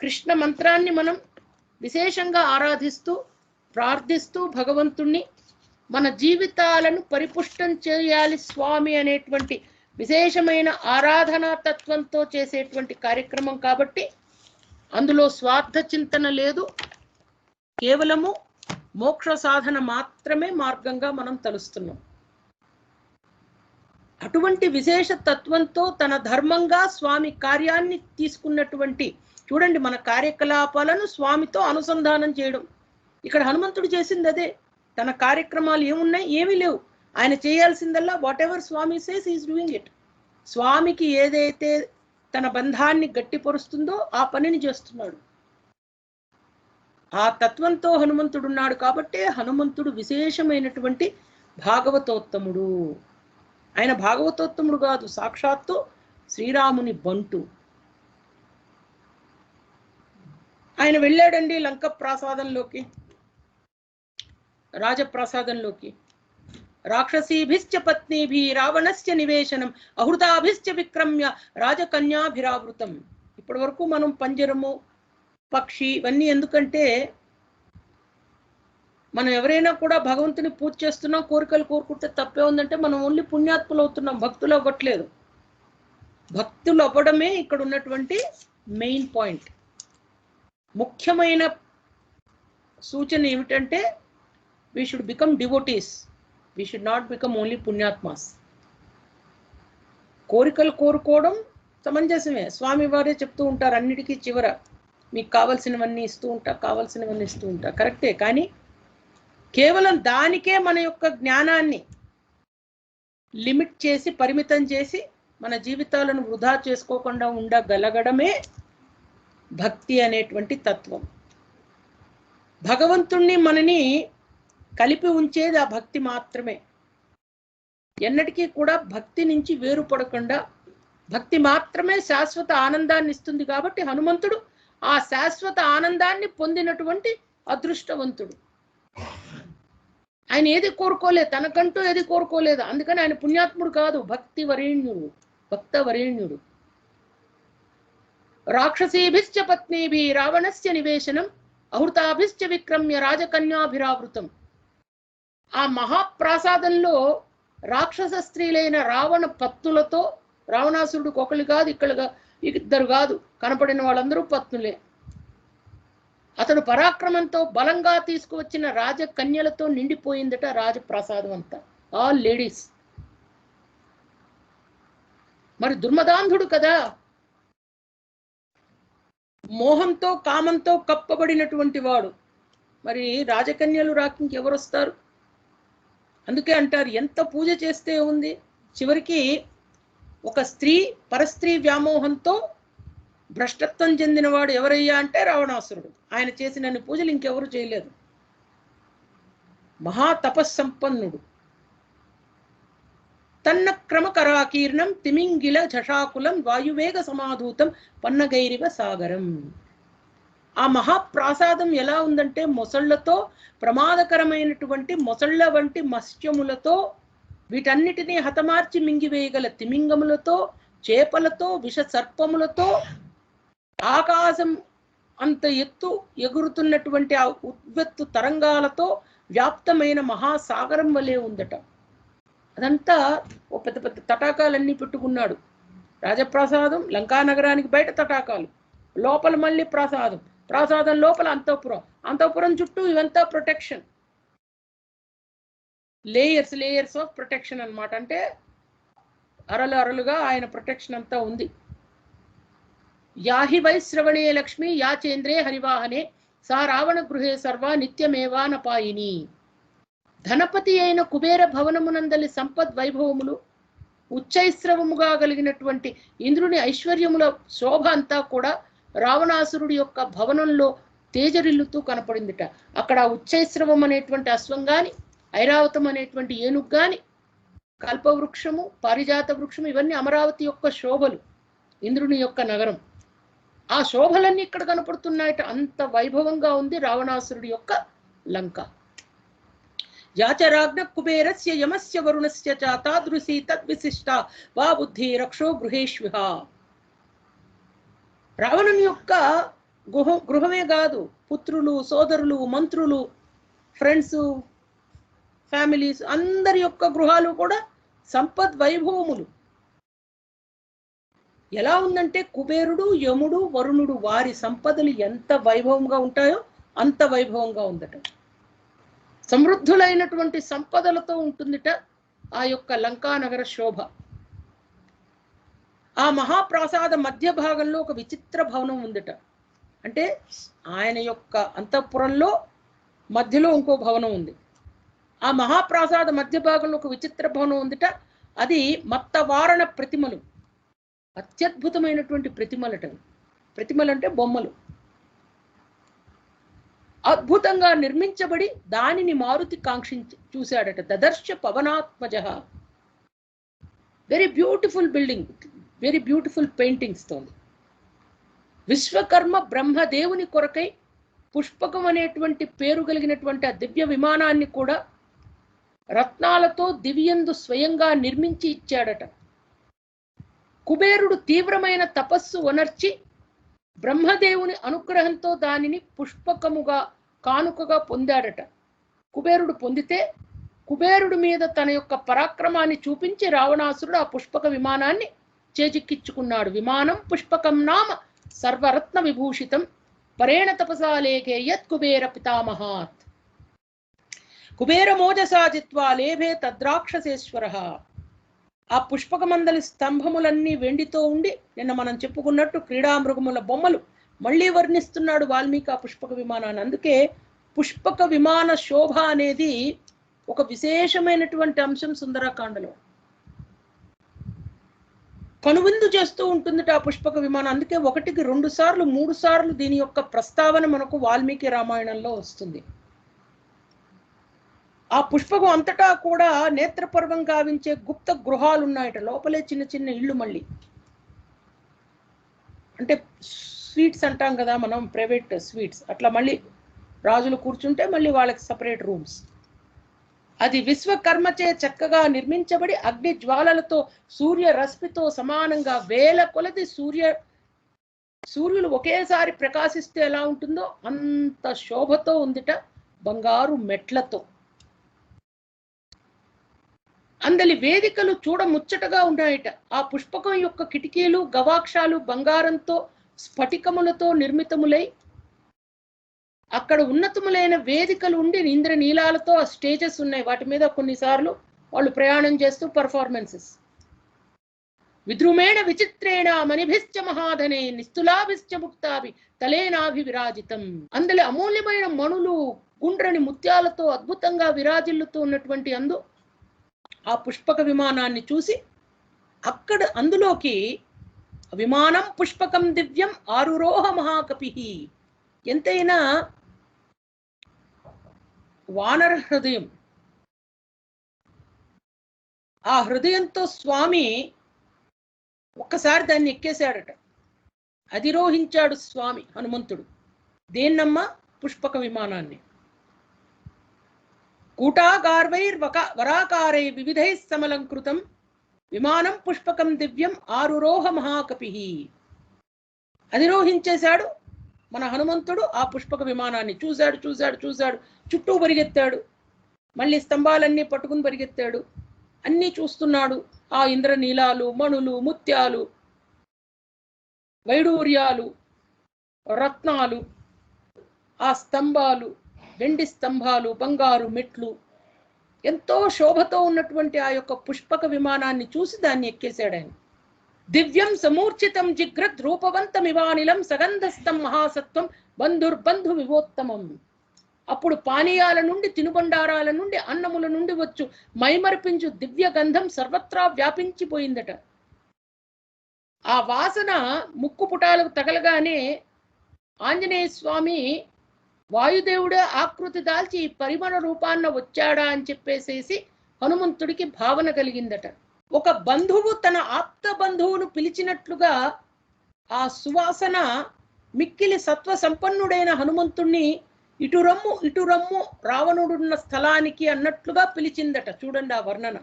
కృష్ణ మంత్రాన్ని మనం విశేషంగా ఆరాధిస్తూ ప్రార్థిస్తూ భగవంతుణ్ణి మన జీవితాలను పరిపుష్టం చేయాలి స్వామి అనేటువంటి విశేషమైన ఆరాధనా తత్వంతో చేసేటువంటి కార్యక్రమం. కాబట్టి అందులో స్వార్థ చింతన లేదు, కేవలము మోక్ష సాధన మాత్రమే మార్గంగా మనం తలుస్తున్నాం. అటువంటి విశేష తత్వంతో తన ధర్మంగా స్వామి కార్యాన్ని తీసుకున్నటువంటి, చూడండి, మన కార్యకలాపాలను స్వామితో అనుసంధానం చేయడం. ఇక్కడ హనుమంతుడు చేసింది అదే. తన కార్యక్రమాలు ఏమున్నాయి? ఏమీ లేవు. ఆయన చేయాల్సిందల్లా whatever Swami says is doing it. స్వామికి ఏదైతే తన బంధాన్ని గట్టిపరుస్తుందో ఆ పనిని చేస్తున్నాడు. ఆ తత్వంతో హనుమంతుడు ఉన్నాడు. కాబట్టి హనుమంతుడు విశేషమైనటువంటి భాగవతోత్తముడు. ఆయన భాగవతోత్తముడు కాదు, సాక్షాత్తు శ్రీరాముని బంటు. ఆయన వెళ్ళాడండి లంక ప్రాసాదంలోకి, రాజప్రాసాదంలోకి. రాక్షసీభిశ్చ పత్నీభి రావణస్య నివేశనం అహృతాభిశ్చ విక్రమ్య రాజకన్యాభిరావృతం. ఇప్పటి వరకు మనం పంజరము, పక్షి ఇవన్నీ ఎందుకంటే మనం ఎవరైనా కూడా భగవంతుని పూజ చేస్తున్నాం, కోరికలు కోరుకుంటే తప్పే ఉందంటే మనం ఓన్లీ పుణ్యాత్ములు అవుతున్నాం, భక్తులు అవ్వట్లేదు. భక్తులు అవ్వడమే ఇక్కడ ఉన్నటువంటి మెయిన్ పాయింట్. ముఖ్యమైన సూచన ఏమిటంటే we should become devotees, we should not become only punyatmas. కోరికలు కోరుకోవడం సమంజసమే. స్వామి వారే చెప్తూ ఉంటారు అన్నిటికీ చివర, మీకు కావాల్సినవన్నీ ఇస్తూ ఉంటా, కావాల్సినవన్నీ ఇస్తూ ఉంటా, కరెక్టే. కానీ కేవలం దానికే మన యొక్క జ్ఞానాన్ని లిమిట్ చేసి, పరిమితం చేసి మన జీవితాలను వృధా చేసుకోకుండా ఉండగలగడమే భక్తి అనేటువంటి తత్వం. భగవంతుణ్ణి మనని కలిపి ఉంచేది ఆ భక్తి మాత్రమే. ఎన్నటికీ కూడా భక్తి నుంచి వేరుపడకుండా భక్తి మాత్రమే శాశ్వత ఆనందాన్ని ఇస్తుంది. కాబట్టి హనుమంతుడు ఆ శాశ్వత ఆనందాన్ని పొందినటువంటి అదృష్టవంతుడు. ఆయన ఏది కోరుకోలేదు, తనకంటూ ఏది కోరుకోలేదు. అందుకని ఆయన పుణ్యాత్ముడు కాదు, భక్త వరేణ్యుడు. రాక్షసీభిశ్చ పత్నీభి రావణస్య నివేశనం అహృతాభిశ్చ విక్రమ్య రాజకన్యాభిరావృతం. ఆ మహాప్రాసాదంలో రాక్షస స్త్రీలైన రావణ పత్నులతో, రావణాసురుడికి ఒకళ్ళు కాదు ఇద్దరు కాదు, కనపడిన వాళ్ళందరూ పత్నులే. అతడు పరాక్రమంతో బలంగా తీసుకువచ్చిన రాజకన్యలతో నిండిపోయిందట రాజప్రాసాదం అంతా, ఆల్ లేడీస్. మరి దుర్మదాంధుడు కదా, మోహంతో కామంతో కప్పబడినటువంటి వాడు. మరి రాజకన్యలు రాక ఇంకెవరు వస్తారు? అందుకే అంటారు ఎంత పూజ చేస్తే ఉంది, చివరికి ఒక స్త్రీ పరస్త్రీ వ్యామోహంతో భ్రష్టత్వం చెందినవాడు ఎవరయ్యా అంటే రావణాసురుడు. ఆయన చేసినన్ని పూజలు ఇంకెవరు చేయలేదు. మహాతపస్సంపన్నుడు. తన్న క్రమకరాకీర్ణం తిమింగిల ఝషాకులం వాయువేగ సమాధూతం పన్నగైరివ సాగరం. ఆ మహాప్రాసాదం ఎలా ఉందంటే మొసళ్లతో, ప్రమాదకరమైనటువంటి మొసళ్ల వంటి మత్స్యములతో, వీటన్నిటినీ హతమార్చి మింగివేయగల తిమింగములతో, చేపలతో, విష సర్పములతో, ఆకాశం అంత ఎత్తు ఎగురుతున్నటువంటి ఆ ఉవ్వెత్తు తరంగాలతో వ్యాప్తమైన మహాసాగరం వలె ఉందట. అదంతా ఓ పెద్ద పెద్ద తటాకాలన్నీ పెట్టుకున్నాడు. రాజప్రాసాదం, లంకా నగరానికి బయట తటాకాలు, లోపల మళ్ళీ ప్రాసాదం, ప్రాసాదం లోపల అంతఃపురం, అంతఃపురం చుట్టూ ఇవంతా ప్రొటెక్షన్, లేయర్స్ ఆఫ్ ప్రొటెక్షన్ అన్నమాట. అంటే అరలుగా ఆయన ప్రొటెక్షన్ అంతా ఉంది. యాహి వైశ్రవణే లక్ష్మి యా చేంద్రే హరివాహనే సా రావణ గృహే సర్వ నిత్యమేవానపాయిని. ధనపతి అయిన కుబేర భవనమునందలి సంపద్ వైభవములు, ఉచ్చైశ్రవముగా కలిగినటువంటి ఇంద్రుని ఐశ్వర్యముల శోభ అంతా కూడా రావణాసురుడి యొక్క భవనంలో తేజరిల్లుతూ కనపడిందిట. అక్కడ ఉచ్చైశ్రవం అనేటువంటి అశ్వం గాని, ఐరావతం అనేటువంటి ఏనుగు గాని, కల్పవృక్షము, పారిజాత వృక్షము, ఇవన్నీ అమరావతి యొక్క శోభలు, ఇంద్రుని యొక్క నగరం. ఆ శోభలన్నీ ఇక్కడ కనపడుతున్నాయట. అంత వైభవంగా ఉంది రావణాసురుడి యొక్క లంక. యాచరాగ్న కుబేరస్య యమస్య వరుణస్య చ తాదృశీ తద్విశిష్ట వా బుద్ధి రక్షో గృహేష్విహ. రావణుని యొక్క గృహమే కాదు, పుత్రులు, సోదరులు, మంత్రులు, ఫ్రెండ్స్, ఫ్యామిలీస్ అందరి యొక్క గృహాలు కూడా సంపద్ వైభవములు. ఎలా ఉందంటే కుబేరుడు, యముడు, వరుణుడు వారి సంపదలు ఎంత వైభవంగా ఉంటాయో అంత వైభవంగా ఉందట. సమృద్ధులైనటువంటి సంపదలతో ఉంటుందిట ఆ యొక్క లంకానగర శోభ. ఆ మహాప్రాసాద మధ్య భాగంలో ఒక విచిత్ర భవనం ఉందట. అంటే ఆయన యొక్క అంతఃపురంలో మధ్యలో ఇంకో భవనం ఉంది. ఆ మహాప్రాసాద మధ్య భాగంలో ఒక విచిత్ర భవనం ఉందిట. అది మత్తవారణ ప్రతిమలు, అత్యద్భుతమైనటువంటి ప్రతిమలట. ప్రతిమలు అంటే బొమ్మలు. అద్భుతంగా నిర్మించబడి దానిని మారుతి కాంక్షించి చూశాడట. దదర్శ పవనాత్మజ. Very beautiful building, very beautiful paintings తోంది. విశ్వకర్మ బ్రహ్మదేవుని కొరకై పుష్పకం అనేటువంటి పేరు కలిగినటువంటి ఆ దివ్య విమానాన్ని కూడా రత్నాలతో దివ్యందు స్వయంగా నిర్మించి ఇచ్చాడట. కుబేరుడు తీవ్రమైన తపస్సు వనర్చి బ్రహ్మదేవుని అనుగ్రహంతో దానిని పుష్పకముగా కానుకగా పొందాడట. కుబేరుడు పొందితే కుబేరుడి మీద తన యొక్క పరాక్రమాన్ని చూపించి రావణాసురుడు ఆ పుష్పక విమానాన్ని చేజిక్కించుకున్నాడు. విమానం పుష్పకం నామ సర్వరత్న విభూషితం పరేణ తపసాలేఖే యత్ కుబేర పితామహాత్. కుబేర మోజసా జిత్వా లేభే తద్రాక్షసేశ్వర. ఆ పుష్పకమందలి స్తంభములన్నీ వెండితో ఉండి, నిన్న మనం చెప్పుకున్నట్టు క్రీడామృగముల బొమ్మలు మళ్ళీ వర్ణిస్తున్నాడు వాల్మీకి ఆ పుష్పక విమానాన్ని. అందుకే పుష్పక విమాన శోభ అనేది ఒక విశేషమైనటువంటి అంశం సుందరకాండలో. కనువిందు చేస్తూ ఉంటుందిట ఆ పుష్పక విమానం. అందుకే 1కి 2 సార్లు 3 సార్లు దీని యొక్క ప్రస్తావన మనకు వాల్మీకి రామాయణంలో వస్తుంది. ఆ పుష్పకం అంతటా కూడా నేత్రపర్వం గావించే గుప్త గృహాలు ఉన్నాయట. లోపలే చిన్న చిన్న ఇళ్ళు, మళ్ళీ అంటే స్వీట్స్ అంటాం కదా మనం, ప్రైవేట్ స్వీట్స్. అట్లా మళ్ళీ రాజులు కూర్చుంటే మళ్ళీ వాళ్ళకి సపరేట్ రూమ్స్. అది విశ్వకర్మచే చక్కగా నిర్మించబడి అగ్ని జ్వాలలతో సూర్య రశ్మితో సమానంగా వేల కొలది సూర్యులు ఒకేసారి ప్రకాశిస్తే ఎలా ఉంటుందో అంత శోభతో ఉందిట, బంగారు మెట్లతో. అందలి వేదికలు చూడ ముచ్చటగా ఉన్నాయట. ఆ పుష్పకం యొక్క కిటికీలు గవాక్షాలు బంగారంతో స్ఫటికములతో నిర్మితములై అక్కడ ఉన్నతములైన వేదికలు ఉండి ఇంద్ర నీలాలతో ఆ స్టేజెస్ ఉన్నాయి. వాటి మీద కొన్నిసార్లు వాళ్ళు ప్రయాణం చేస్తూ పర్ఫార్మెన్సెస్. విద్రుమేణ విచిత్రేణ మణిభిశ్చ మహాధనే నిస్తులాభిశ్చ ముక్తాభి తలేనాభి విరాజితం. అందులో అమూల్యమైన మణులు గుండ్రని ముత్యాలతో అద్భుతంగా విరాజిల్లుతూ ఉన్నటువంటి ఆ పుష్పక విమానాన్ని చూసి అక్కడ అందులోకి విమానం పుష్పకం దివ్యం ఆరురోహ మహాకపి. ఎంతైనా వానర హృదయం, ఆ హృదయంతో స్వామి ఒక్కసారి దాన్ని ఎక్కేశాడట. అధిరోహించాడు స్వామి హనుమంతుడు. దేన్నమ్మ? పుష్పక విమానాన్ని. కూటాగార్వైర్ వరాకారై వివిధై సమలంకృతం విమానం పుష్పకం దివ్యం ఆరురోహ మహాకపి. అధిరోహించేశాడు మన హనుమంతుడు. ఆ పుష్పక విమానాన్ని చూశాడు చూశాడు చూశాడు చుట్టూ పరిగెత్తాడు. మళ్ళీ స్తంభాలన్నీ పట్టుకుని పరిగెత్తాడు. అన్నీ చూస్తున్నాడు. ఆ ఇంద్రనీలాలు, మణులు, ముత్యాలు, వైడూర్యాలు, రత్నాలు, ఆ స్తంభాలు, వెండి స్తంభాలు, బంగారు మెట్లు, ఎంతో శోభతో ఉన్నటువంటి ఆ యొక్క పుష్పక విమానాన్ని చూసి దాన్ని ఎక్కేశాడు ఆయన. దివ్యం సమూర్ఛితం జిగ్రద్ రూపవంతమివానిలం సగంధస్థం మహాసత్వం బంధుర్బంధు వివోత్తమం. అప్పుడు పానీయాల నుండి, తినుబండారాల నుండి, అన్నముల నుండి వచ్చు మైమర్పించు దివ్య గంధం సర్వత్రా వ్యాపించిపోయిందట. ఆ వాసన ముక్కు పుటాలకు తగలగానే ఆంజనేయ స్వామి వాయుదేవుడే ఆకృతి దాల్చి పరిమళ రూపాన్న వచ్చాడా అని చెప్పేసేసి హనుమంతుడికి భావన కలిగిందట. ఒక బంధువు తన ఆప్త బంధువును పిలిచినట్లుగా ఆ సువాసన మిక్కిలి సత్వ సంపన్నుడైన హనుమంతుణ్ణి ఇటురమ్ము ఇటురమ్ము రావణుడున్న స్థలానికి అన్నట్లుగా పిలిచిందట. చూడండి ఆ వర్ణన.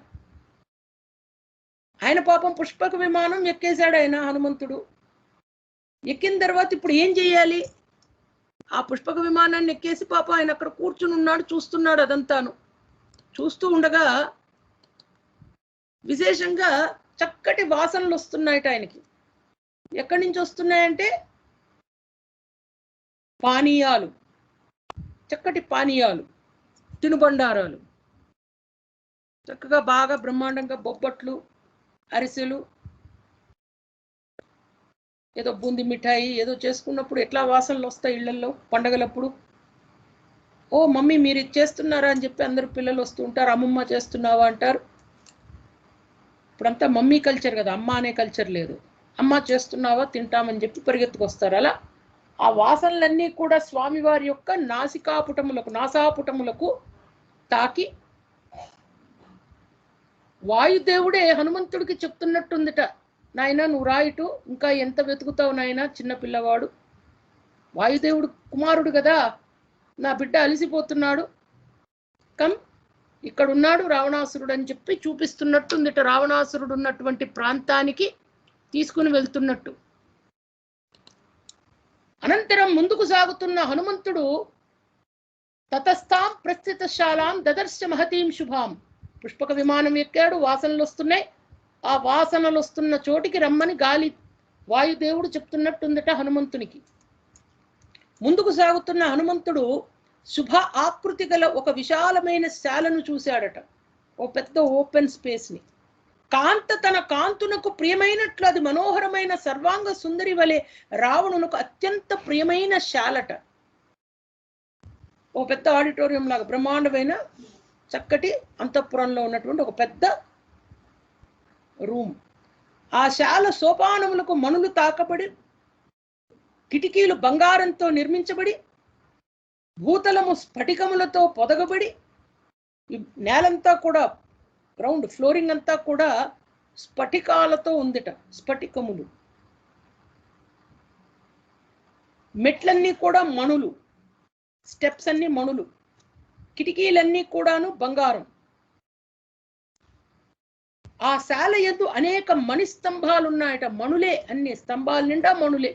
ఆయన పాపం పుష్పక విమానం ఎక్కేశాడు ఆయన హనుమంతుడు. ఎక్కిన తర్వాత ఇప్పుడు ఏం చెయ్యాలి? ఆ పుష్పక విమానాన్ని ఎక్కేసి పాపం ఆయన అక్కడ కూర్చుని ఉన్నాడు, చూస్తున్నాడు. అదంతాను చూస్తూ ఉండగా విశేషంగా చక్కటి వాసనలు వస్తున్నాయట ఆయనకి. ఎక్కడి నుంచి వస్తున్నాయంటే పానీయాలు, చక్కటి పానీయాలు, తినుబండారాలు, చక్కగా బాగా బ్రహ్మాండంగా బొబ్బట్లు, అరిసెలు, ఏదో బూంది మిఠాయి ఏదో చేసుకున్నప్పుడు ఎట్లా వాసనలు వస్తాయి ఇళ్లలో పండగలప్పుడు. ఓ మమ్మీ మీరు ఇది చేస్తున్నారా అని చెప్పి అందరు పిల్లలు వస్తూ ఉంటారు. అమ్మమ్మ చేస్తున్నావా అంటారు. ఇప్పుడంతా మమ్మీ కల్చర్ కదా, అమ్మ అనే కల్చర్ లేదు. అమ్మ చేస్తున్నావా, తింటామని చెప్పి పరిగెత్తుకొస్తారు. అలా ఆ వాసనలన్నీ కూడా స్వామివారి యొక్క నాసాపుటములకు తాకి వాయుదేవుడే హనుమంతుడికి చెప్తున్నట్టుందిట, నాయన నువ్వు రాయిటు, ఇంకా ఎంత వెతుకుతావు నాయన, చిన్న పిల్లవాడు, వాయుదేవుడు కుమారుడు కదా, నా బిడ్డ అలిసిపోతున్నాడు, కమ్ ఇక్కడున్నాడు రావణాసురుడు అని చెప్పి చూపిస్తున్నట్టుందిట. రావణాసురుడు ఉన్నటువంటి ప్రాంతానికి తీసుకుని వెళ్తున్నట్టు. అనంతరం ముందుకు సాగుతున్న హనుమంతుడు తతస్థాం ప్రస్థితశాలాం దదర్శ మహతీం శుభాం. పుష్పక విమానం ఎక్కాడు, వాసనలు వస్తున్నాయి. ఆ వాసనలు వస్తున్న చోటికి రమ్మని గాలి వాయుదేవుడు చెప్తున్నట్టుందట హనుమంతునికి. ముందుకు సాగుతున్న హనుమంతుడు శుభ ఆకృతి గల ఒక విశాలమైన శాలను చూశాడట, ఓ పెద్ద ఓపెన్ స్పేస్ ని. కాంత తన కాంతునకు ప్రియమైనట్లు అది మనోహరమైన సర్వాంగ సుందరి వలె రావణునకు అత్యంత ప్రియమైన శాలట. ఓ పెద్ద ఆడిటోరియం లాగా బ్రహ్మాండమైన చక్కటి అంతఃపురంలో ఉన్నటువంటి ఒక పెద్ద రూమ్. ఆ శాల సోపానములకు మణులు తాకబడి, కిటికీలు బంగారంతో నిర్మించబడి, భూతలము స్ఫటికములతో పొదగబడి, నేలంతా కూడా గ్రౌండ్ ఫ్లోరింగ్ అంతా కూడా స్ఫటికాలతో ఉందిట. స్ఫటికములు, మెట్లన్నీ కూడా మణులు, స్టెప్స్ అన్ని మణులు, కిటికీలన్నీ కూడాను బంగారం, ఆ శాల యందు అనేక మణిస్తంభాలు ఉన్నాయట. మణులే, అన్ని స్తంభాల నిండా మణులే.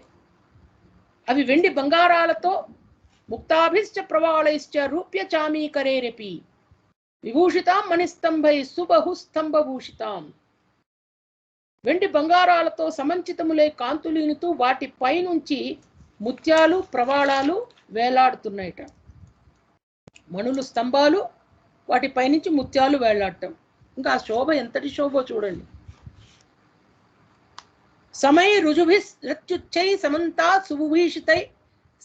అవి వెండి బంగారాలతో ముక్తాభిశ్చ ప్రవాళైశ్చ రూప్య చామీకరేరపి విభూషితాం మణిస్తంభై సుబహుస్తంభభూషితాం. వెండి బంగారాలతో సమంచితములై కాంతులీనుతూ వాటి పైనుంచి ముత్యాలు ప్రవాళాలు వేలాడుతున్నాయట. మణులు స్తంభాలు, వాటి పైనుంచి ముత్యాలు వేలాడటం. ఇంకా ఆ శోభ ఎంతటి శోభో చూడండి. సమై రుజుభిశ్చై సమంతా సుభూషితై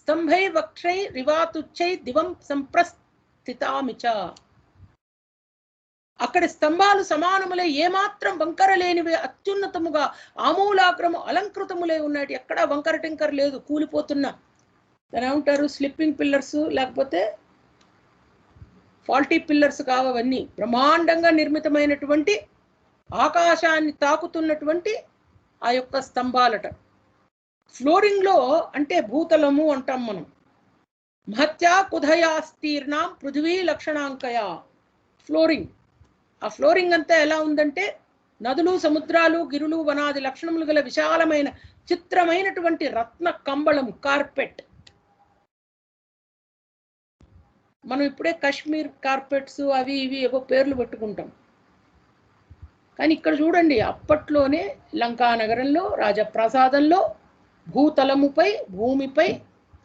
స్తంభై వక్షై రివాతుచ్చై దివం సంప్రస్థితామిచ. అక్కడి స్తంభాలు సమానములై ఏమాత్రం వంకర లేనివే అత్యున్నతముగా ఆమూలాగ్రము అలంకృతములై ఉన్నాయి. ఎక్కడా వంకర టింకర లేదు. కూలిపోతున్న దాని ఏమంటారు, స్లిప్పింగ్ పిల్లర్స్ లేకపోతే ఫాల్టీ పిల్లర్స్ కావన్నీ. బ్రహ్మాండంగా నిర్మితమైనటువంటి ఆకాశాన్ని తాకుతున్నటువంటి ఆ యొక్క స్తంభాలట. ఫ్లోరింగ్ లో అంటే భూతలము అంటాం మనం. మహత్యా కుధయాస్తీర్ణం పృథివీ లక్షణాంకయా. ఫ్లోరింగ్, ఆ ఫ్లోరింగ్ అంతా ఎలా ఉందంటే నదులు, సముద్రాలు, గిరులు, వనాది లక్షణములు గల విశాలమైన చిత్రమైనటువంటి రత్న కంబళం, కార్పెట్. మనం ఇప్పుడే కాశ్మీర్ కార్పెట్స్ అవి ఇవి ఏవో పేర్లు పెట్టుకుంటాం. కానీ ఇక్కడ చూడండి, అప్పట్లోనే లంకానగరంలో రాజప్రాసాదంలో భూతలముపై, భూమిపై,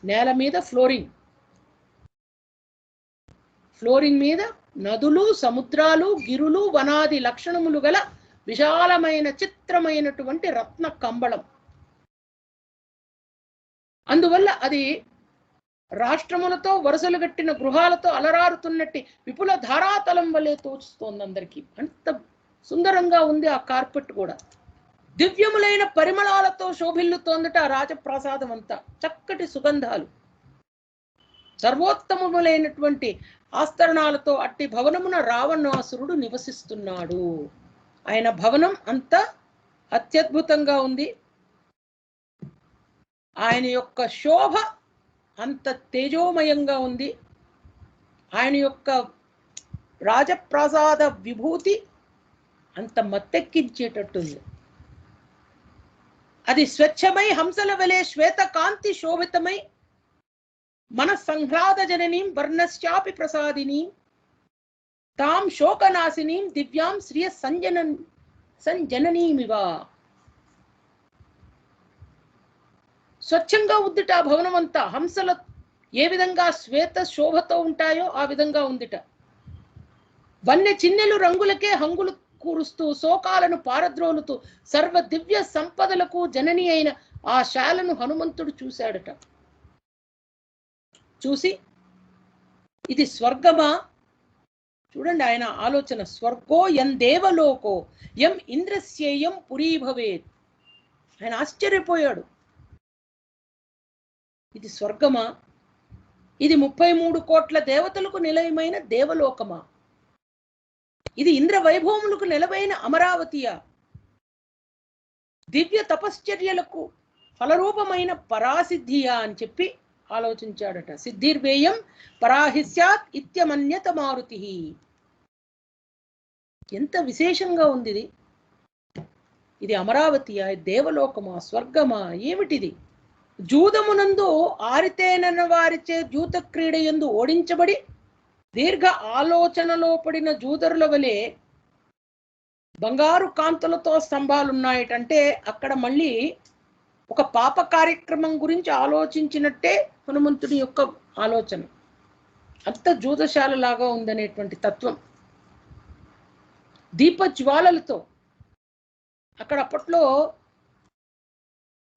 నేల మీద ఫ్లోరింగ్. ఫ్లోరింగ్ మీద నదులు, సముద్రాలు, గిరులు, వనాది లక్షణములు గల విశాలమైన చిత్రమైనటువంటి రత్న కంబళం. అందువల్ల అది రాష్ట్రములతో వరుసలు గట్టిన గృహాలతో అలరారుతున్నట్టి విపుల ధారాతలం వల్లే తోచుస్తోంది అందరికీ. అంత సుందరంగా ఉంది ఆ కార్పెట్ కూడా. దివ్యములైన పరిమళాలతో శోభిల్లుతోందట ఆ రాజప్రాసాదం అంతా. చక్కటి సుగంధాలు, సర్వోత్తమములైనటువంటి ఆస్తరణాలతో అట్టి భవనమున రావణాసురుడు నివసిస్తున్నాడు. ఆయన భవనం అంత అత్యద్భుతంగా ఉంది. ఆయన యొక్క శోభ అంత తేజోమయంగా ఉంది. ఆయన యొక్క రాజప్రాసాద విభూతి అంత మత్తెక్కించేటట్టుంది. అది స్వచ్ఛమై హంసల వలె శ్వేత కాంతి శోభితమై మన సంహ్లాద జననీం వర్ణశ్చాపి ప్రసాదినీం తాం శోకనాశినీం దివ్యాం శ్రియ సంజననీమివ. స్వచ్ఛంగా ఉందిట ఆ భవనం అంతా. హంసల ఏ విధంగా శ్వేత శోభతో ఉంటాయో ఆ విధంగా ఉందిట. వన్య చిన్నెలు రంగులకే హంగులు కూరుస్తూ శోకాలను పారద్రోలుతూ సర్వ దివ్య సంపదలకు జనని అయిన ఆ శాలను హనుమంతుడు చూశాడట. చూసి ఇది స్వర్గమా? చూడండి ఆయన ఆలోచన. స్వర్గో యం దేవలోకో యం ఇంద్రస్యేయం పురీ భవేత్. ఆయన ఆశ్చర్యపోయాడు. ఇది స్వర్గమా? ఇది 33 కోట్ల దేవతలకు నిలయమైన దేవలోకమా? ఇది ఇంద్ర వైభవములకు నిలవైన అమరావతియా? దివ్య తపశ్చర్యలకు ఫలరూపమైన పరాసిద్ధియా అని చెప్పి ఆలోచించాడట. సిద్ధిర్వేయం పరాహిస్యాత్ ఇత్యమన్యత మారుతి. ఎంత విశేషంగా ఉంది ఇది. ఇది అమరావతియా? దేవలోకమా? స్వర్గమా? ఏమిటిది? జూదమునందు ఆరితేనన్న వారిచే జూత క్రీడయందు ఓడించబడి దీర్ఘ ఆలోచనలో పడిన జూదరుల వలె బంగారు కాంతులతో స్తంభాలున్నాయటంటే అక్కడ మళ్ళీ ఒక పాప కార్యక్రమం గురించి ఆలోచించినట్టే హనుమంతుడి యొక్క ఆలోచన. అంత జూదశాల లాగా ఉందనేటువంటి తత్వం. దీపజ్వాలలతో అక్కడ అప్పట్లో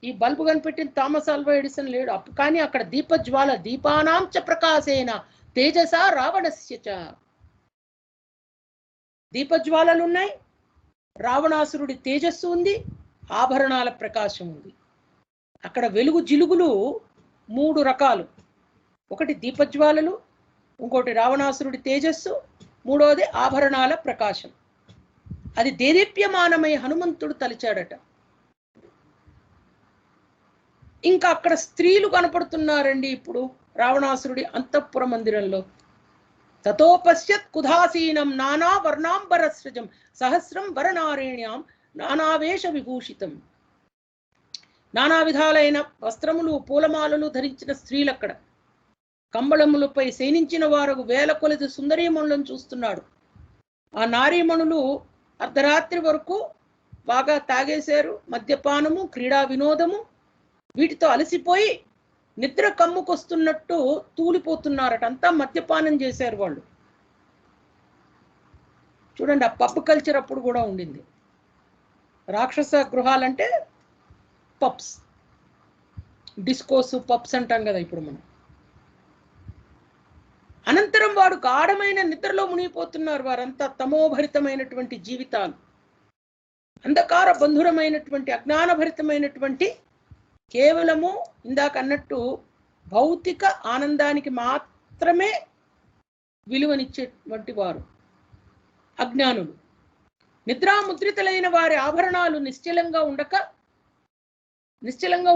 ఈ బల్బు కనిపెట్టిన థామస్ ఆల్వా ఎడిసన్ లేడు. కానీ అక్కడ దీపజ్వాల దీపానాంచ ప్రకాశేన తేజస రావణస్య చ. దీపజ్వాలలు ఉన్నాయి, రావణాసురుడి తేజస్సు ఉంది, ఆభరణాల ప్రకాశం ఉంది. అక్కడ వెలుగు జిలుగులు 3 రకాలు. ఒకటి దీపజ్వాలలు, ఇంకోటి రావణాసురుడి తేజస్సు, మూడోది ఆభరణాల ప్రకాశం. అది దేదీప్యమానమై హనుమంతుడు తలిచాడట. ఇంకా అక్కడ స్త్రీలు కనపడుతున్నారండి ఇప్పుడు రావణాసురుడి అంతఃపుర మందిరంలో. తతోపశ్యత్ కుధాసీనం నానా వర్ణాంబరస్రజం సహస్రం వరనారేణ్యాం నానావేష విభూషితం. నానా విధాలైన వస్త్రములు పూలమాలలు ధరించిన స్త్రీలు అక్కడ. కంబళములపై శయనించిన వారు వేల కొలది సుందరీమణులను చూస్తున్నాడు. ఆ నారీమణులు అర్ధరాత్రి వరకు బాగా తాగేశారు. మద్యపానము, క్రీడా వినోదము, వీటితో అలసిపోయి నిద్ర కమ్ముకొస్తున్నట్టు తూలిపోతున్నారట. అంతా మద్యపానం చేశారు వాళ్ళు. చూడండి, ఆ పబ్ కల్చర్ అప్పుడు కూడా ఉండింది. రాక్షస గృహాలంటే పబ్స్, డిస్కోస్, పబ్స్ అంటాం కదా ఇప్పుడు మనం. అనంతరం వాడు గాఢమైన నిద్రలో మునిగిపోతున్నారు. వారంతా తమోభరితమైనటువంటి జీవితాలు, అంధకార బంధురమైనటువంటి అజ్ఞానభరితమైనటువంటి, కేవలము ఇందాక అన్నట్టు భౌతిక ఆనందానికి మాత్రమే విలువనిచ్చేటువంటి వారు అజ్ఞానులు. నిద్రాముద్రితులైన వారి ఆభరణాలు నిశ్చలంగా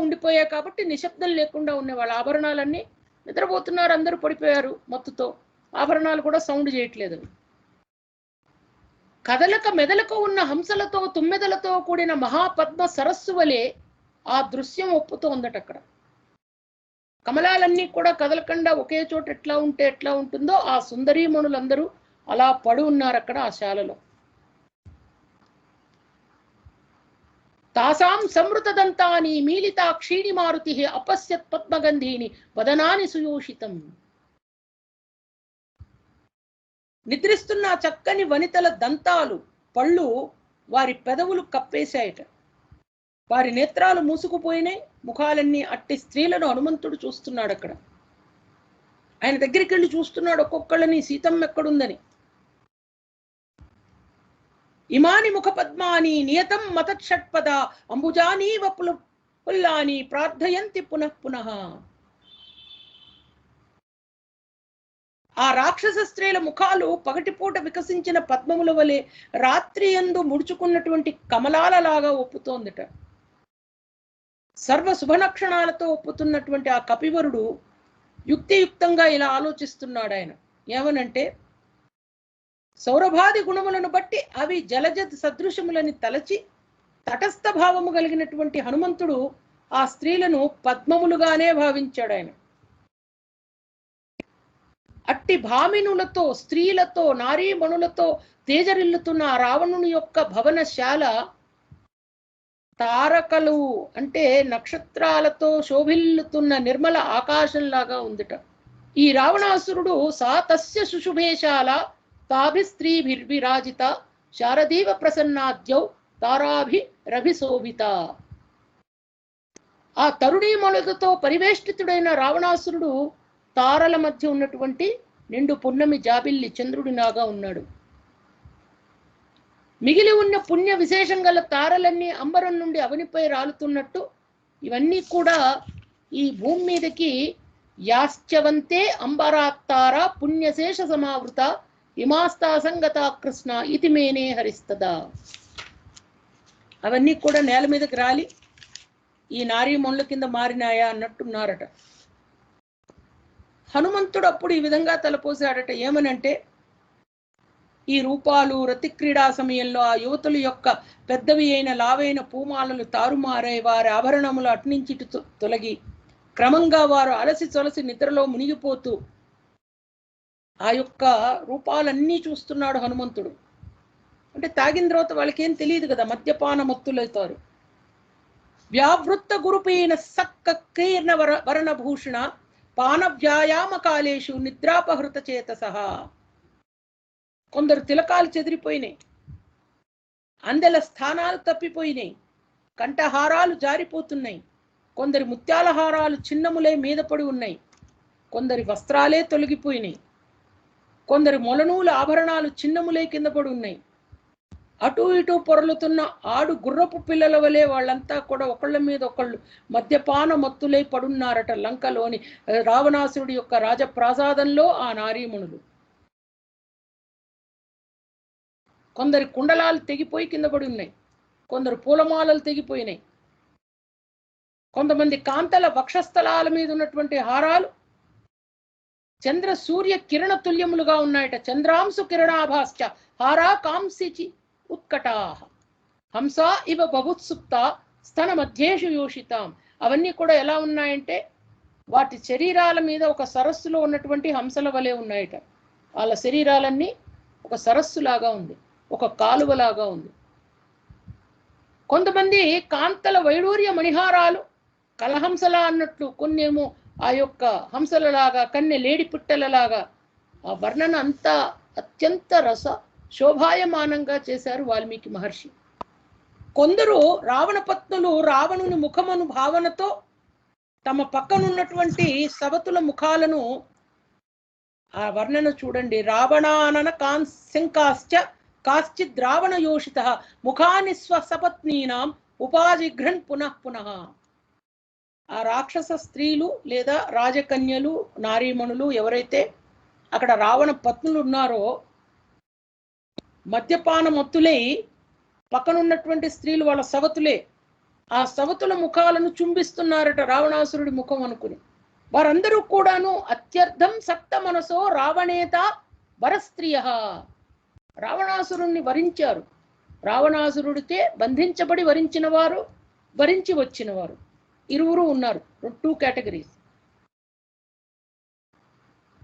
ఉండిపోయాయి కాబట్టి నిశ్శబ్దం లేకుండా ఉన్న వాళ్ళ ఆభరణాలన్నీ నిద్రపోతున్నారు. అందరూ పడిపోయారు మత్తుతో. ఆభరణాలు కూడా సౌండ్ చేయట్లేదు. కదలక మెదలకు ఉన్న హంసలతో తుమ్మెదలతో కూడిన మహాపద్మ సరస్సు వలె ఆ దృశ్యం ఒప్పుతోందట. అక్కడ కమలాలన్నీ కూడా కదలకుండా ఒకే చోట ఎట్లా ఉంటుందో ఆ సుందరీమణులందరూ అలా పడి ఉన్నారు అక్కడ ఆ శాలలో. తాసాం సంవృతదంతాని మీలితా క్షీణి మారుతి అపశ్యత్ పద్మగంధీని వదనాని సుయోషితం. నిద్రిస్తున్న చక్కని వనితల దంతాలు, పళ్ళు వారి పెదవులు కప్పేశాయట. వారి నేత్రాలు మూసుకుపోయినాయి, ముఖాలన్నీ. అట్టి స్త్రీలను హనుమంతుడు చూస్తున్నాడు అక్కడ. ఆయన దగ్గరికి వెళ్ళి చూస్తున్నాడు ఒక్కొక్కళ్ళని, సీతమ్మ ఎక్కడుందని. ఇమాని ముఖ పద్మాని నియతం మతక్షట్పద అంబుజానీవ పుల్లాని ప్రార్థయంతి పునః పునః. ఆ రాక్షస స్త్రీల ముఖాలు పగటిపూట వికసించిన పద్మముల వలె రాత్రి యందు ముడుచుకున్నటువంటి కమలాలలాగా ఒప్పుతోందట. సర్వ శుభలక్షణాలతో ఒప్పుతున్నటువంటి ఆ కపివరుడు యుక్తియుక్తంగా ఇలా ఆలోచిస్తున్నాడు. ఆయన ఏమనంటే, సౌరభాది గుణములను బట్టి అవి జలజ సదృశములని తలచి తటస్థ భావము కలిగినటువంటి హనుమంతుడు ఆ స్త్రీలను పద్మములుగానే భావించాడు. ఆయన అట్టి భామినులతో, స్త్రీలతో, నారీమణులతో తేజరిల్లుతున్న ఆ రావణుని యొక్క భవనశాల తారకలు అంటే నక్షత్రాలతో శోభిల్లుతున్న నిర్మల ఆకాశంలాగా ఉందిట. ఈ రావణాసురుడు సా తస్య శుశుభేశాల తాభిస్త్రీభిర్విరాజిత శారదీవ ప్రసన్నాద్యౌ తారాభిరభిశోభిత. ఆ తరుణీమణులతో పరివేష్టితుడైన రావణాసురుడు తారల మధ్య ఉన్నటువంటి నిండు పున్నమి జాబిల్లి చంద్రుడిలాగా ఉన్నాడు. మిగిలి ఉన్న పుణ్య విశేషం గల తారలన్నీ అంబరం నుండి అవనిపై రాలుతున్నట్టు ఇవన్నీ కూడా ఈ భూమి మీదకి యాశ్చవంతే అంబరాత్తార పుణ్యశేష సమావృత ఇమాస్తా సంగత కృష్ణ ఇతి మేనే హరిస్తదా. అవన్నీ కూడా నేల మీదకి రాలి ఈ నారీమణుల కింద మారినాయా అన్నట్టున్నారట. హనుమంతుడు అప్పుడు ఈ విధంగా తలపోసాడట. ఏమనంటే, ఈ రూపాలు రతిక్రీడా సమయంలో ఆ యువతుల యొక్క పెద్దవి అయిన లావైన పూమాలలు తారుమారై వారి ఆభరణములు అట్నుంచి తొలగి క్రమంగా వారు అలసి చొలసి నిద్రలో మునిగిపోతూ ఆ యొక్క రూపాలన్నీ చూస్తున్నాడు హనుమంతుడు. అంటే తాగిన తర్వాత వాళ్ళకేం తెలియదు కదా, మద్యపాన మత్తులవుతారు. వ్యావృత్త గురుపీన సక్క కీర్ణ వరణభూషణ పాన వ్యాయామ కాలేషు నిద్రాపహృత చేతసః. కొందరు తిలకాలు చెదిరిపోయినాయి, అందెల స్థానాలు తప్పిపోయినాయి, కంఠహారాలు జారిపోతున్నాయి, కొందరి ముత్యాల హారాలు చిన్నములే మీద పడి ఉన్నాయి, కొందరి వస్త్రాలే తొలగిపోయినాయి, కొందరి మొలనూల ఆభరణాలు చిన్నములే కింద పడి ఉన్నాయి. అటు ఇటు పొరలుతున్న ఆడు గుర్రపు పిల్లల వలె వాళ్ళంతా కూడా ఒకళ్ళ మీద ఒకళ్ళు మద్యపాన మత్తులై పడున్నారట లంకలోని రావణాసురుడి యొక్క రాజప్రాసాదంలో ఆ నారీమణులు. కొందరి కుండలాలు తెగిపోయి కింద పడి ఉన్నాయి, కొందరు పూలమాలలు తెగిపోయినాయి, కొంతమంది కాంతల వక్షస్థలాల మీద ఉన్నటువంటి హారాలు చంద్ర సూర్య కిరణ తుల్యములుగా ఉన్నాయట. చంద్రాంశు కిరణాభాశ్చ హారా కాంసిచి ఉత్కటా హంస ఇవ బభుత్సుప్త స్తన మధ్యేషు యోషితాం. అవన్నీ కూడా ఎలా ఉన్నాయంటే వాటి శరీరాల మీద ఒక సరస్సులో ఉన్నటువంటి హంసల వలె ఉన్నాయట. వాళ్ళ శరీరాలన్నీ ఒక సరస్సులాగా ఉంది, ఒక కాలువలాగా ఉంది. కొంతమంది కాంతల వైడూర్య మణిహారాలు కలహంసలా అన్నట్లు, కొన్నేమో ఆ యొక్క హంసలలాగా, కన్నె లేడి పిట్టలలాగా. ఆ వర్ణన అంతా అత్యంత రస శోభాయమానంగా చేశారు వాల్మీకి మహర్షి. కొందరు రావణ పత్నులు రావణుని ముఖమను భావనతో తమ పక్కనున్నటువంటి సవతుల ముఖాలను, ఆ వర్ణన చూడండి, రావణానన శంకాశ్చ కాశ్చిద్ రావణ యోషిత ముఖాని స్వసపత్నీనాం ఉపాజిఘ్రన్ పునః పునః. ఆ రాక్షస స్త్రీలు లేదా రాజకన్యలు, నారీమణులు ఎవరైతే అక్కడ రావణ పత్నులు ఉన్నారో మద్యపాన మత్తులై పక్కనున్నటువంటి స్త్రీలు వాళ్ళ సవతులే, ఆ సవతుల ముఖాలను చుంబిస్తున్నారట రావణాసురుడి ముఖం అనుకుని. వారందరూ కూడాను అత్యర్థం సక్త మనసో రావణేత వరస్త్రియ, రావణాసురుణ్ణి వరించారు. రావణాసురుడితే బంధించబడి వరించిన వారు, వరించి వచ్చిన వారు ఇరువురు ఉన్నారు. 2 కేటగిరీస్.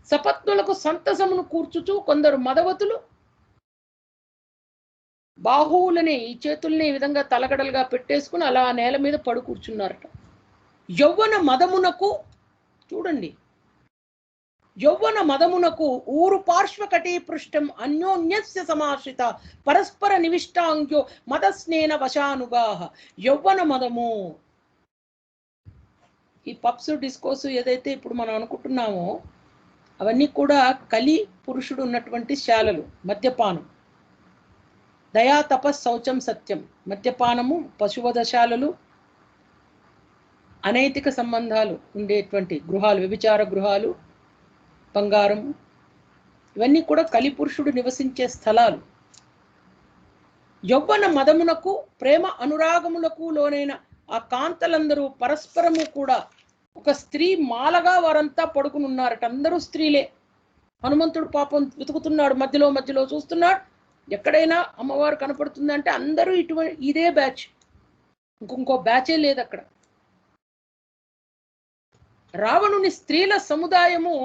సపత్నులకు సంతసమును కూర్చుచూ కొందరు మదవతులు బాహువులని, ఈ చేతుల్ని ఈ విధంగా తలగడలుగా పెట్టేసుకుని అలా నేల మీద పడు కూర్చున్నారట. యౌవన మదమునకు చూడండి, యౌవన మదమునకు ఊరు పార్శ్వకటీ పృష్టం అన్యోన్యస్య సమాశ్రిత పరస్పర నివిష్టాంగ్యో మదస్నేన వశానుగాహ. యౌవన మదము, ఈ పప్స్ డిస్కోస్ ఏదైతే ఇప్పుడు మనం అనుకుంటున్నామో అవన్నీ కూడా కలి పురుషుడు ఉన్నటువంటి శాలలు. మద్యపానం, దయా తపస్ శౌచం సత్యం, మద్యపానము, పశువధశాలలు, అనైతిక సంబంధాలు ఉండేటువంటి గృహాలు, వ్యభిచార గృహాలు, బంగారం, ఇవన్నీ కూడా కలిపురుషుడు నివసించే స్థలాలు. యౌవన మదమునకు ప్రేమ అనురాగములకు లోనైన ఆ కాంతలందరూ పరస్పరము కూడా ఒక స్త్రీ మాలగా వారంతా పడుకుని ఉన్నారట. అందరూ స్త్రీలే. హనుమంతుడు పాపం వెతుకుతున్నాడు, మధ్యలో మధ్యలో చూస్తున్నాడు, ఎక్కడైనా అమ్మవారు కనపడుతుందంటే అందరూ ఇదే బ్యాచ్, ఇంకో బ్యాచే లేదు అక్కడ. రావణుని స్త్రీల సముదాయము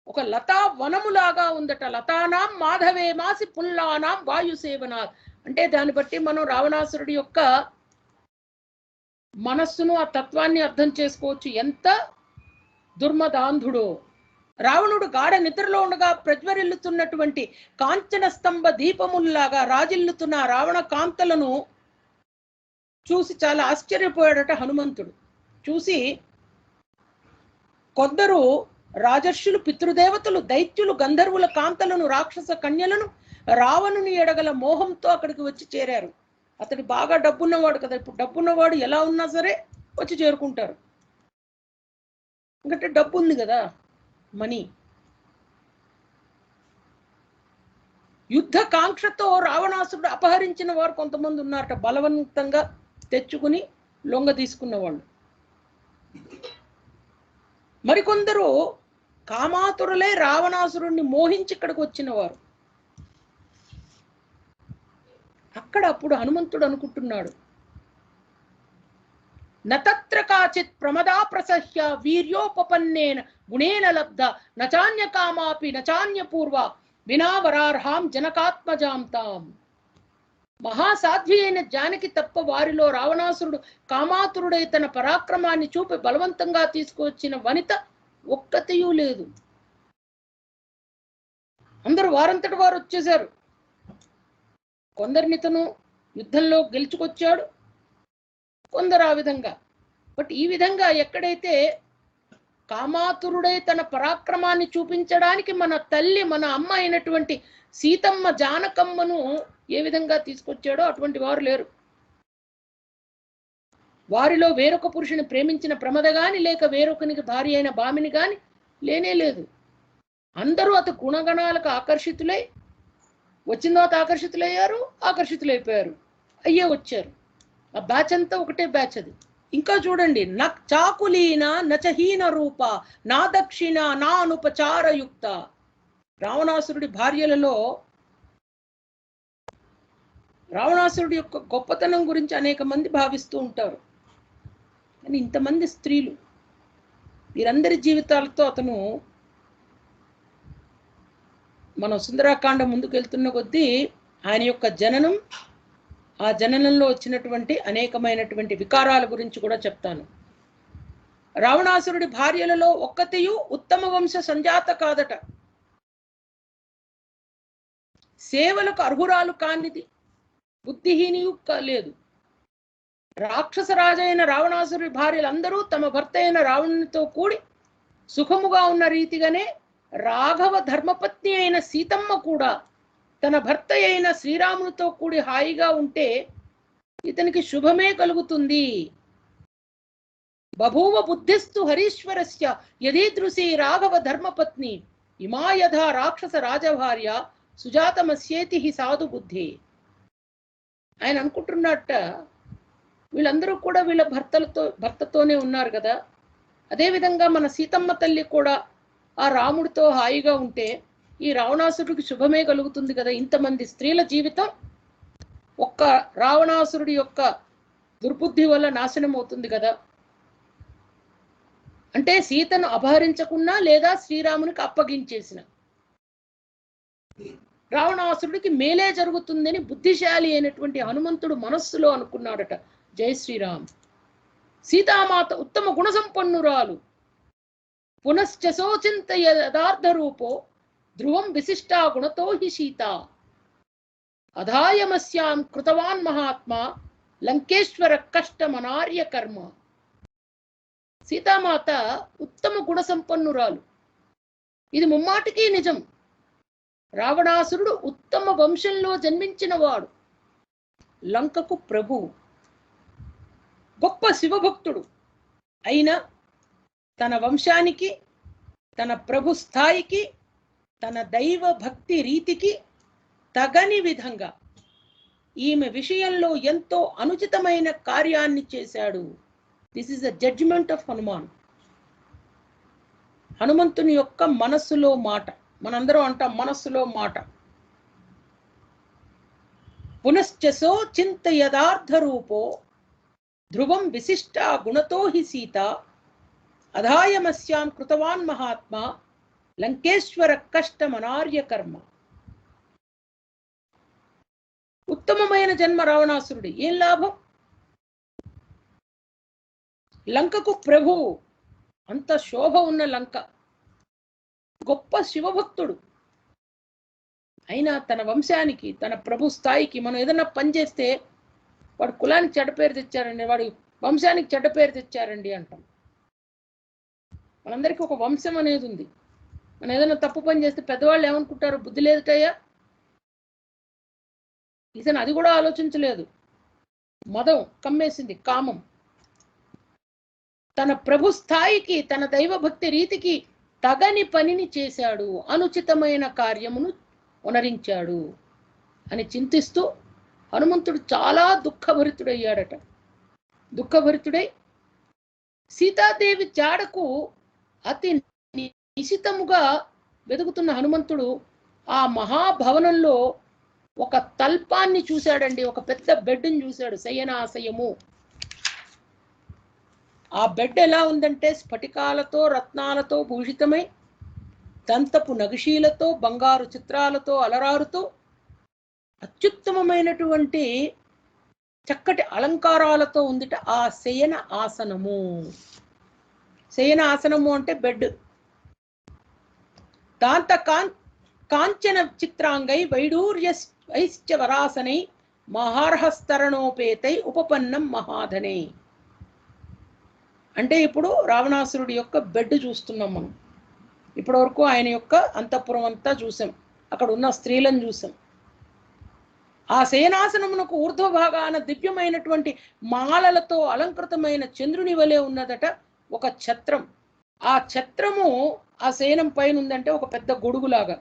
ఒక లతా వనములాగా ఉందట. లతానాం మాధవే మాసి పుల్లానాం వాయుసేవనా. అంటే దాన్ని బట్టి మనం రావణాసురుడి యొక్క మనస్సును, ఆ తత్వాన్ని అర్థం చేసుకోవచ్చు. ఎంత దుర్మదాంధుడో. రావణుడు గాఢ నిద్రలో ఉండగా ప్రజ్వరిల్లుతున్నటువంటి కాంచన స్తంభ దీపముల్లాగా రాజిల్లుతున్న రావణ కాంతలను చూసి చాలా ఆశ్చర్యపోయాడట హనుమంతుడు. చూసి కొందరు రాజర్షులు, పితృదేవతలు, దైత్యులు, గంధర్వుల కాంతలను, రాక్షస కన్యలను రావణుని ఎడగల మోహంతో అక్కడికి వచ్చి చేరారు. అతడు బాగా డబ్బున్నవాడు కదా. ఇప్పుడు డబ్బున్నవాడు ఎలా ఉన్నా సరే వచ్చి చేరుకుంటారు, ఎందుకంటే డబ్బు ఉంది కదా, మనీ. యుద్ధ కాంక్షతో రావణాసురుడు అపహరించిన వారు కొంతమంది ఉన్నారట, బలవంతంగా తెచ్చుకుని లొంగ తీసుకున్న వాళ్ళు. మరికొందరు కామాతురులే రావణాసురుణ్ణి మోహించి ఇక్కడికి వచ్చిన వారు. అక్కడ అప్పుడు హనుమంతుడు అనుకుంటున్నాడు, నతత్ర కాచిత్ ప్రమదా ప్రసహ్య వీర్యోపపన్నేన గుణేన లబ్ధ నచాన్య కామాపి నచాన్య పూర్వ వినావరార్హాం జనకాత్మజాం తాం. మహాసాధ్వి అయిన జానకి తప్ప వారిలో రావణాసురుడు కామాతురుడై తన పరాక్రమాన్ని చూపి బలవంతంగా తీసుకువచ్చిన వనిత ఒక్కతయూ లేదు. అందరూ వారంతటి వారు వచ్చేశారు. కొందరినితను యుద్ధంలో గెలుచుకొచ్చాడు, కొందరు ఆ విధంగా. బట్ ఈ విధంగా ఎక్కడైతే కామాతురుడై తన పరాక్రమాన్ని చూపించడానికి మన తల్లి, మన అమ్మ అయినటువంటి సీతమ్మ, జానకమ్మను ఏ విధంగా తీసుకొచ్చాడో అటువంటి వారు లేరు. వారిలో వేరొక పురుషుని ప్రేమించిన ప్రమద గాని, లేక వేరొకనికి భార్య అయిన భామిని గాని లేనే లేదు. అందరూ అతి గుణగణాలకు ఆకర్షితులై, వచ్చిన తర్వాత ఆకర్షితులయ్యారు, ఆకర్షితులైపోయారు, అయ్యే వచ్చారు. ఆ బ్యాచ్ అంతా ఒకటే బ్యాచ్. అది ఇంకా చూడండి, న చాకులీన నచహీన రూప నా దక్షిణ నా అనుపచారయుక్త. రావణాసురుడి భార్యలలో రావణాసురుడి యొక్క గొప్పతనం గురించి అనేక మంది భావిస్తూ ఉంటారు. కానీ ఇంతమంది స్త్రీలు, వీరందరి జీవితాలతో అతను, మనం సుందరాకాండ ముందుకు వెళ్తున్న కొద్దీ ఆయన యొక్క జననం, ఆ జననంలో వచ్చినటువంటి అనేకమైనటువంటి వికారాల గురించి కూడా చెప్తాను. రావణాసురుడి భార్యలలో ఒక్కతియు ఉత్తమ వంశ సంజాత కాదట. సేవలకు అర్హురాలు కానిది, బుద్ధిహీనియు లేదు. రాక్షసరాజైన రావణాసురుడి భార్యలందరూ తమ భర్త అయిన రావణునితో కూడి సుఖముగా ఉన్న రీతిగానే రాఘవ ధర్మపత్ని అయిన సీతమ్మ కూడా తన భర్త అయిన శ్రీరామునితో కూడి హాయిగా ఉంటే ఇతనికి శుభమే కలుగుతుంది. బభూవ బుద్ధిస్తు హరీశ్వరస్య యదీదృశీ రాఘవ ధర్మపత్ని ఇమా యథా రాక్షస రాజభార్య సుజాతమస్యేతి హి సాధు బుద్ధి. ఆయన అనుకుంటున్నట్ట, వీళ్ళందరూ కూడా వీళ్ళ భర్తతోనే ఉన్నారు కదా, అదేవిధంగా మన సీతమ్మ తల్లి కూడా ఆ రాముడితో హాయిగా ఉంటే ఈ రావణాసురుడికి శుభమే కలుగుతుంది కదా. ఇంతమంది స్త్రీల జీవితం ఒక్క రావణాసురుడి యొక్క దుర్బుద్ధి వల్ల నాశనం అవుతుంది కదా. అంటే సీతను అపహరించకున్నా లేదా శ్రీరామునికి అప్పగించేసిన రావణాసురుడికి మేలే జరుగుతుందని బుద్ధిశాలి అయినటువంటి హనుమంతుడు మనస్సులో అనుకున్నాడట. జై శ్రీరామ్. సీతామాత ఉత్తమ గుణసంపన్నురాలు, పునశ్చసోచింత యదార్థ రూపో ధ్రువం విశిష్టా గుణతో హి సీత అధాయమస్యాం కృతవాన్ మహాత్మా లంకేశ్వర కష్టమనార్య కర్మ. సీతామాత ఉత్తమ గుణ సంపన్నురాలు, ఇది ముమ్మాటికి నిజం. రావణాసురుడు ఉత్తమ వంశంలో జన్మించిన వాడు, లంకకు ప్రభువు, గొప్ప శివభక్తుడు అయినా తన వంశానికి, తన ప్రభు స్థాయికి, తన దైవ భక్తి రీతికి తగని విధంగా ఈమె విషయంలో ఎంతో అనుచితమైన కార్యాన్ని చేశాడు. This is the judgement of Hanuman. హనుమంతుని యొక్క మనస్సులో మాట, మనందరం అంటాం మనస్సులో మాట. పునశ్చసో చింత యదార్థ రూపో ధ్రువం విశిష్టా గుణతో హి సీత అధాయమస్యాం కృతవాన్ మహాత్మా లంకేశ్వర కష్టమనార్య కర్మ. ఉత్తమమైన జన్మ రావణాసురుడి, ఏం లాభం? లంకకు ప్రభువు, అంత శోభ ఉన్న లంక, గొప్ప శివభక్తుడు అయినా తన వంశానికి, తన ప్రభు స్థాయికి మనం ఏదైనా పని చేస్తే వాడు కులానికి చెడ్డ పేరు తెచ్చారండి, వాడి వంశానికి చెడ్డ పేరు తెచ్చారండి అంటాం. మనందరికీ ఒక వంశం అనేది ఉంది. మనం ఏదైనా తప్పు పని చేస్తే పెద్దవాళ్ళు ఏమనుకుంటారు? బుద్ధి లేదుటయ్యా. ఇతను అది కూడా ఆలోచించలేదు. మదం కమ్మేసింది, కామం. తన ప్రభు స్థాయికి, తన దైవభక్తి రీతికి తగని పనిని చేశాడు, అనుచితమైన కార్యమును ఉనరించాడు అని చింతిస్తూ హనుమంతుడు చాలా దుఃఖభరితుడయ్యాడట. దుఃఖభరితుడై సీతాదేవి జాడకు అతి నిశితముగా వెతుకుతున్న హనుమంతుడు ఆ మహాభవనంలో ఒక తల్పాన్ని చూశాడండి, ఒక పెద్ద బెడ్ని చూశాడు, శయనాశయము. ఆ బెడ్ ఎలా ఉందంటే స్ఫటికాలతో రత్నాలతో భూషితమై, దంతపు నగిషీలతో బంగారు చిత్రాలతో అలరారుతూ అత్యుత్తమమైనటువంటి చక్కటి అలంకారాలతో ఉందిట ఆ శయన ఆసనము. శయన ఆసనము అంటే బెడ్. దాంత కాంచన చిత్రాంగై వైడూర్యైశ్చ వరాసనై మహార్హస్తరణోపేతై ఉపపన్నం మహాధనై. అంటే ఇప్పుడు రావణాసురుడి యొక్క బెడ్ చూస్తున్నాం మనం. ఇప్పటి వరకు ఆయన యొక్క అంతఃపురం అంతా చూసాం, అక్కడ ఉన్న స్త్రీలను చూసాం. ఆ శయనాసనమునకు ఊర్ధ్వ భాగాన దివ్యమైనటువంటి మాలలతో అలంకృతమైన చంద్రుని వలె ఉన్నదట ఒక ఛత్రం. ఆ ఛత్రము ఆ శయనం పైన ఉందంటే ఒక పెద్ద గొడుగులాగా.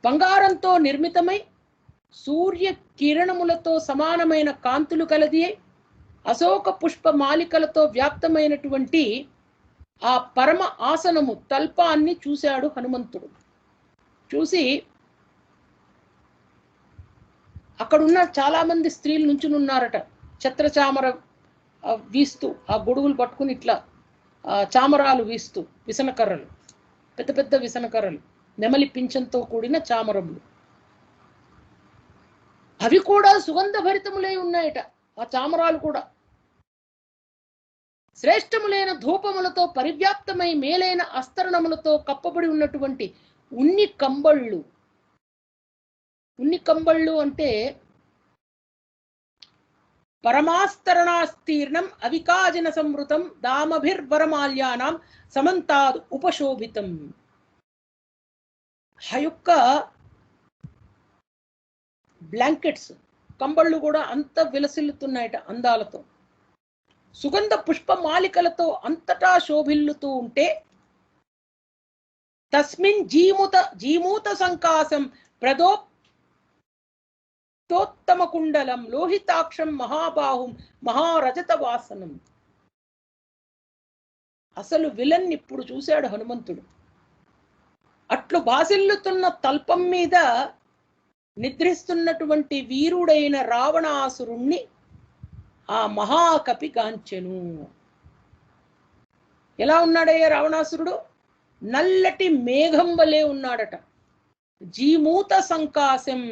బంగారంతో నిర్మితమై సూర్య కిరణములతో సమానమైన కాంతులు కలది అశోక పుష్ప మాలికలతో వ్యాప్తమైనటువంటి ఆ పరమ ఆసనము తల్పాన్ని చూశాడు హనుమంతుడు. చూసి అక్కడున్న చాలా మంది స్త్రీలు నుంచునున్నారట, ఛత్రచామర వీస్తూ, ఆ గొడుగులు పట్టుకుని ఇట్లా చామరాలు వీస్తూ, విసనకర్రలు, పెద్ద పెద్ద విసనకర్రలు, నెమలి పింఛంతో కూడిన చామరములు, అవి కూడా సుగంధ భరితములై ఉన్నాయట. ఆ చామరాలు కూడా శ్రేష్టములైన ధూపములతో పరివ్యాప్తమై మేలైన అస్తరణములతో కప్పబడి ఉన్నటువంటి ఉన్ని కంబళ్ళు. ఉన్ని కంబళ్ళు అంటే పరమాస్తరణాస్తీర్ణం అవికాజన సంవృతం దామభిర్వరమాల్యానాం సమంతాద్ ఉపశోభితం. ఆ యొక్క బ్లాంకెట్స్, కంబళ్ళు కూడా అంత విలసిల్లుతున్నాయట అందాలతో, సుగంధ పుష్పమాలికలతో అంతటా శోభిల్లుతూ ఉంటే తస్మిన్ జీమూత సంకాసం ప్రదోత్తమ కుండలం లోహితాక్షం మహాబాహుం మహారజత వాసనం. అసలు విలన్ ఇప్పుడు చూశాడు హనుమంతుడు. అట్లు బాసిల్లుతున్న తల్పం మీద నిద్రిస్తున్నటువంటి వీరుడైన రావణాసురుణ్ణి ఆ మహాకపి గాంచెను. ఎలా ఉన్నాడయ్యా రావణాసురుడు? నల్లటి మేఘం వలె ఉన్నాడట. జీమూత సంకాశం,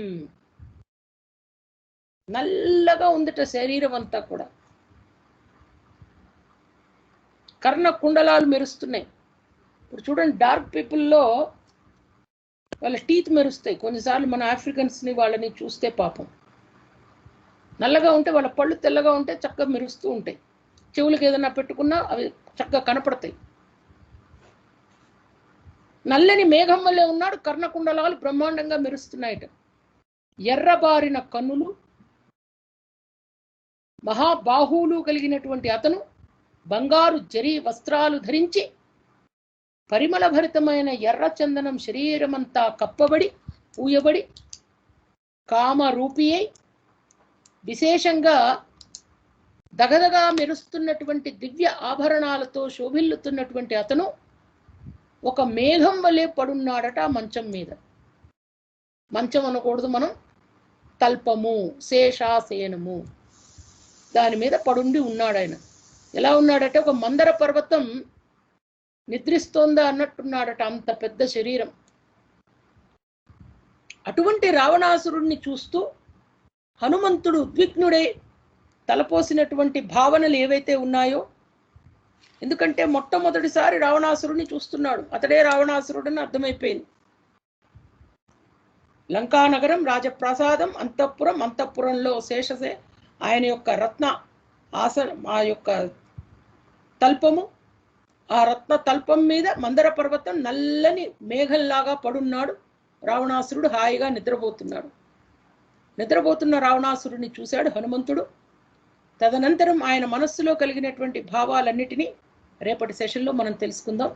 నల్లగా ఉందట శరీరం అంతా కూడా. కర్ణ కుండలాలు మెరుస్తున్నాయి. ఇప్పుడు చూడండి, డార్క్ పీపుల్లో వాళ్ళ టీత్ మెరుస్తాయి. కొన్నిసార్లు మన ఆఫ్రికన్స్ని వాళ్ళని చూస్తే పాపం నల్లగా ఉంటే, వాళ్ళ పళ్ళు తెల్లగా ఉంటే చక్కగా మెరుస్తూ ఉంటాయి. చెవులకు ఏదైనా పెట్టుకున్నా అవి చక్కగా కనపడతాయి. నల్లని మేఘం వల్లే ఉన్నాడు. కర్ణకుండలాలు బ్రహ్మాండంగా మెరుస్తున్నాయట. ఎర్రబారిన కన్నులు, మహాబాహువులు కలిగినటువంటి అతను బంగారు జరీ వస్త్రాలు ధరించి పరిమళ భరితమైన ఎర్ర చందనం శరీరమంతా కప్పబడి పూయబడి కామరూపి అయి విశేషంగా దగదగా మెరుస్తున్నటువంటి దివ్య ఆభరణాలతో శోభిల్లుతున్నటువంటి అతను ఒక మేఘం వలె పడున్నాడట మంచం మీద. మంచం అనకూడదు మనం, తల్పము, శేషాసేనము, దాని మీద పడుండి ఉన్నాడు ఆయన. ఎలా ఉన్నాడట? ఒక మందర పర్వతం నిద్రిస్తోందా అన్నట్టున్నాడట, అంత పెద్ద శరీరం. అటువంటి రావణాసురుణ్ణి చూస్తూ హనుమంతుడు ఉద్విగ్నుడై తలపోసినటువంటి భావనలు ఏవైతే ఉన్నాయో, ఎందుకంటే మొట్టమొదటిసారి రావణాసురుడిని చూస్తున్నాడు, అతడే రావణాసురుడని అర్థమైపోయింది. లంకానగరం, రాజప్రాసాదం, అంతఃపురం, అంతఃపురంలో శేషసే ఆయన యొక్క రత్న ఆసనం, ఆ యొక్క తల్పము, ఆ రత్న తల్పం మీద మందర పర్వతం నల్లని మేఘంలాగా పడున్నాడు. రావణాసురుడు హాయిగా నిద్రపోతున్నాడు. నిద్రపోతున్న రావణాసురుడిని చూశాడు హనుమంతుడు. తదనంతరం ఆయన మనస్సులో కలిగినటువంటి భావాలన్నిటినీ రేపటి సెషన్లో మనం తెలుసుకుందాం.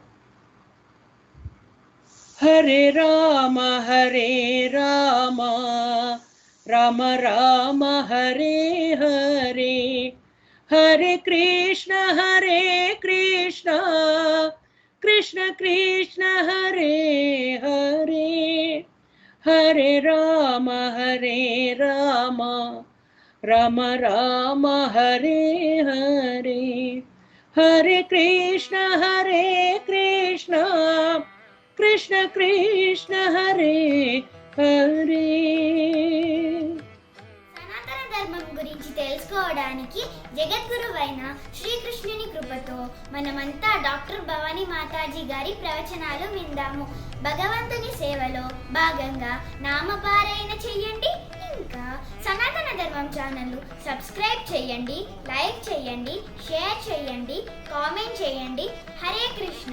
హరే రామ హరే రామ రామ రామ హరే హరే, హరే కృష్ణ కృష్ణ కృష్ణ హరే హరే, హరే రామ రామ రామ హరే హరే, హరే కృష్ణ కృష్ణ కృష్ణ హరే హరే. సనాతన ధర్మం గురించి తెలుసుకోవడానికి జగద్గురువైన శ్రీకృష్ణుని కృపతో మనమంతా డాక్టర్ భవానీ మాతాజీ గారి ప్రవచనాలు విందాము. భగవంతుని సేవలో భాగంగా నామపారాయణ చెయ్యండి. ఇంకా సనాతన ధర్మం ఛానల్ సబ్స్క్రైబ్ చేయండి, లైక్ చేయండి, షేర్ చేయండి, కామెంట్ చేయండి. హరే కృష్ణ.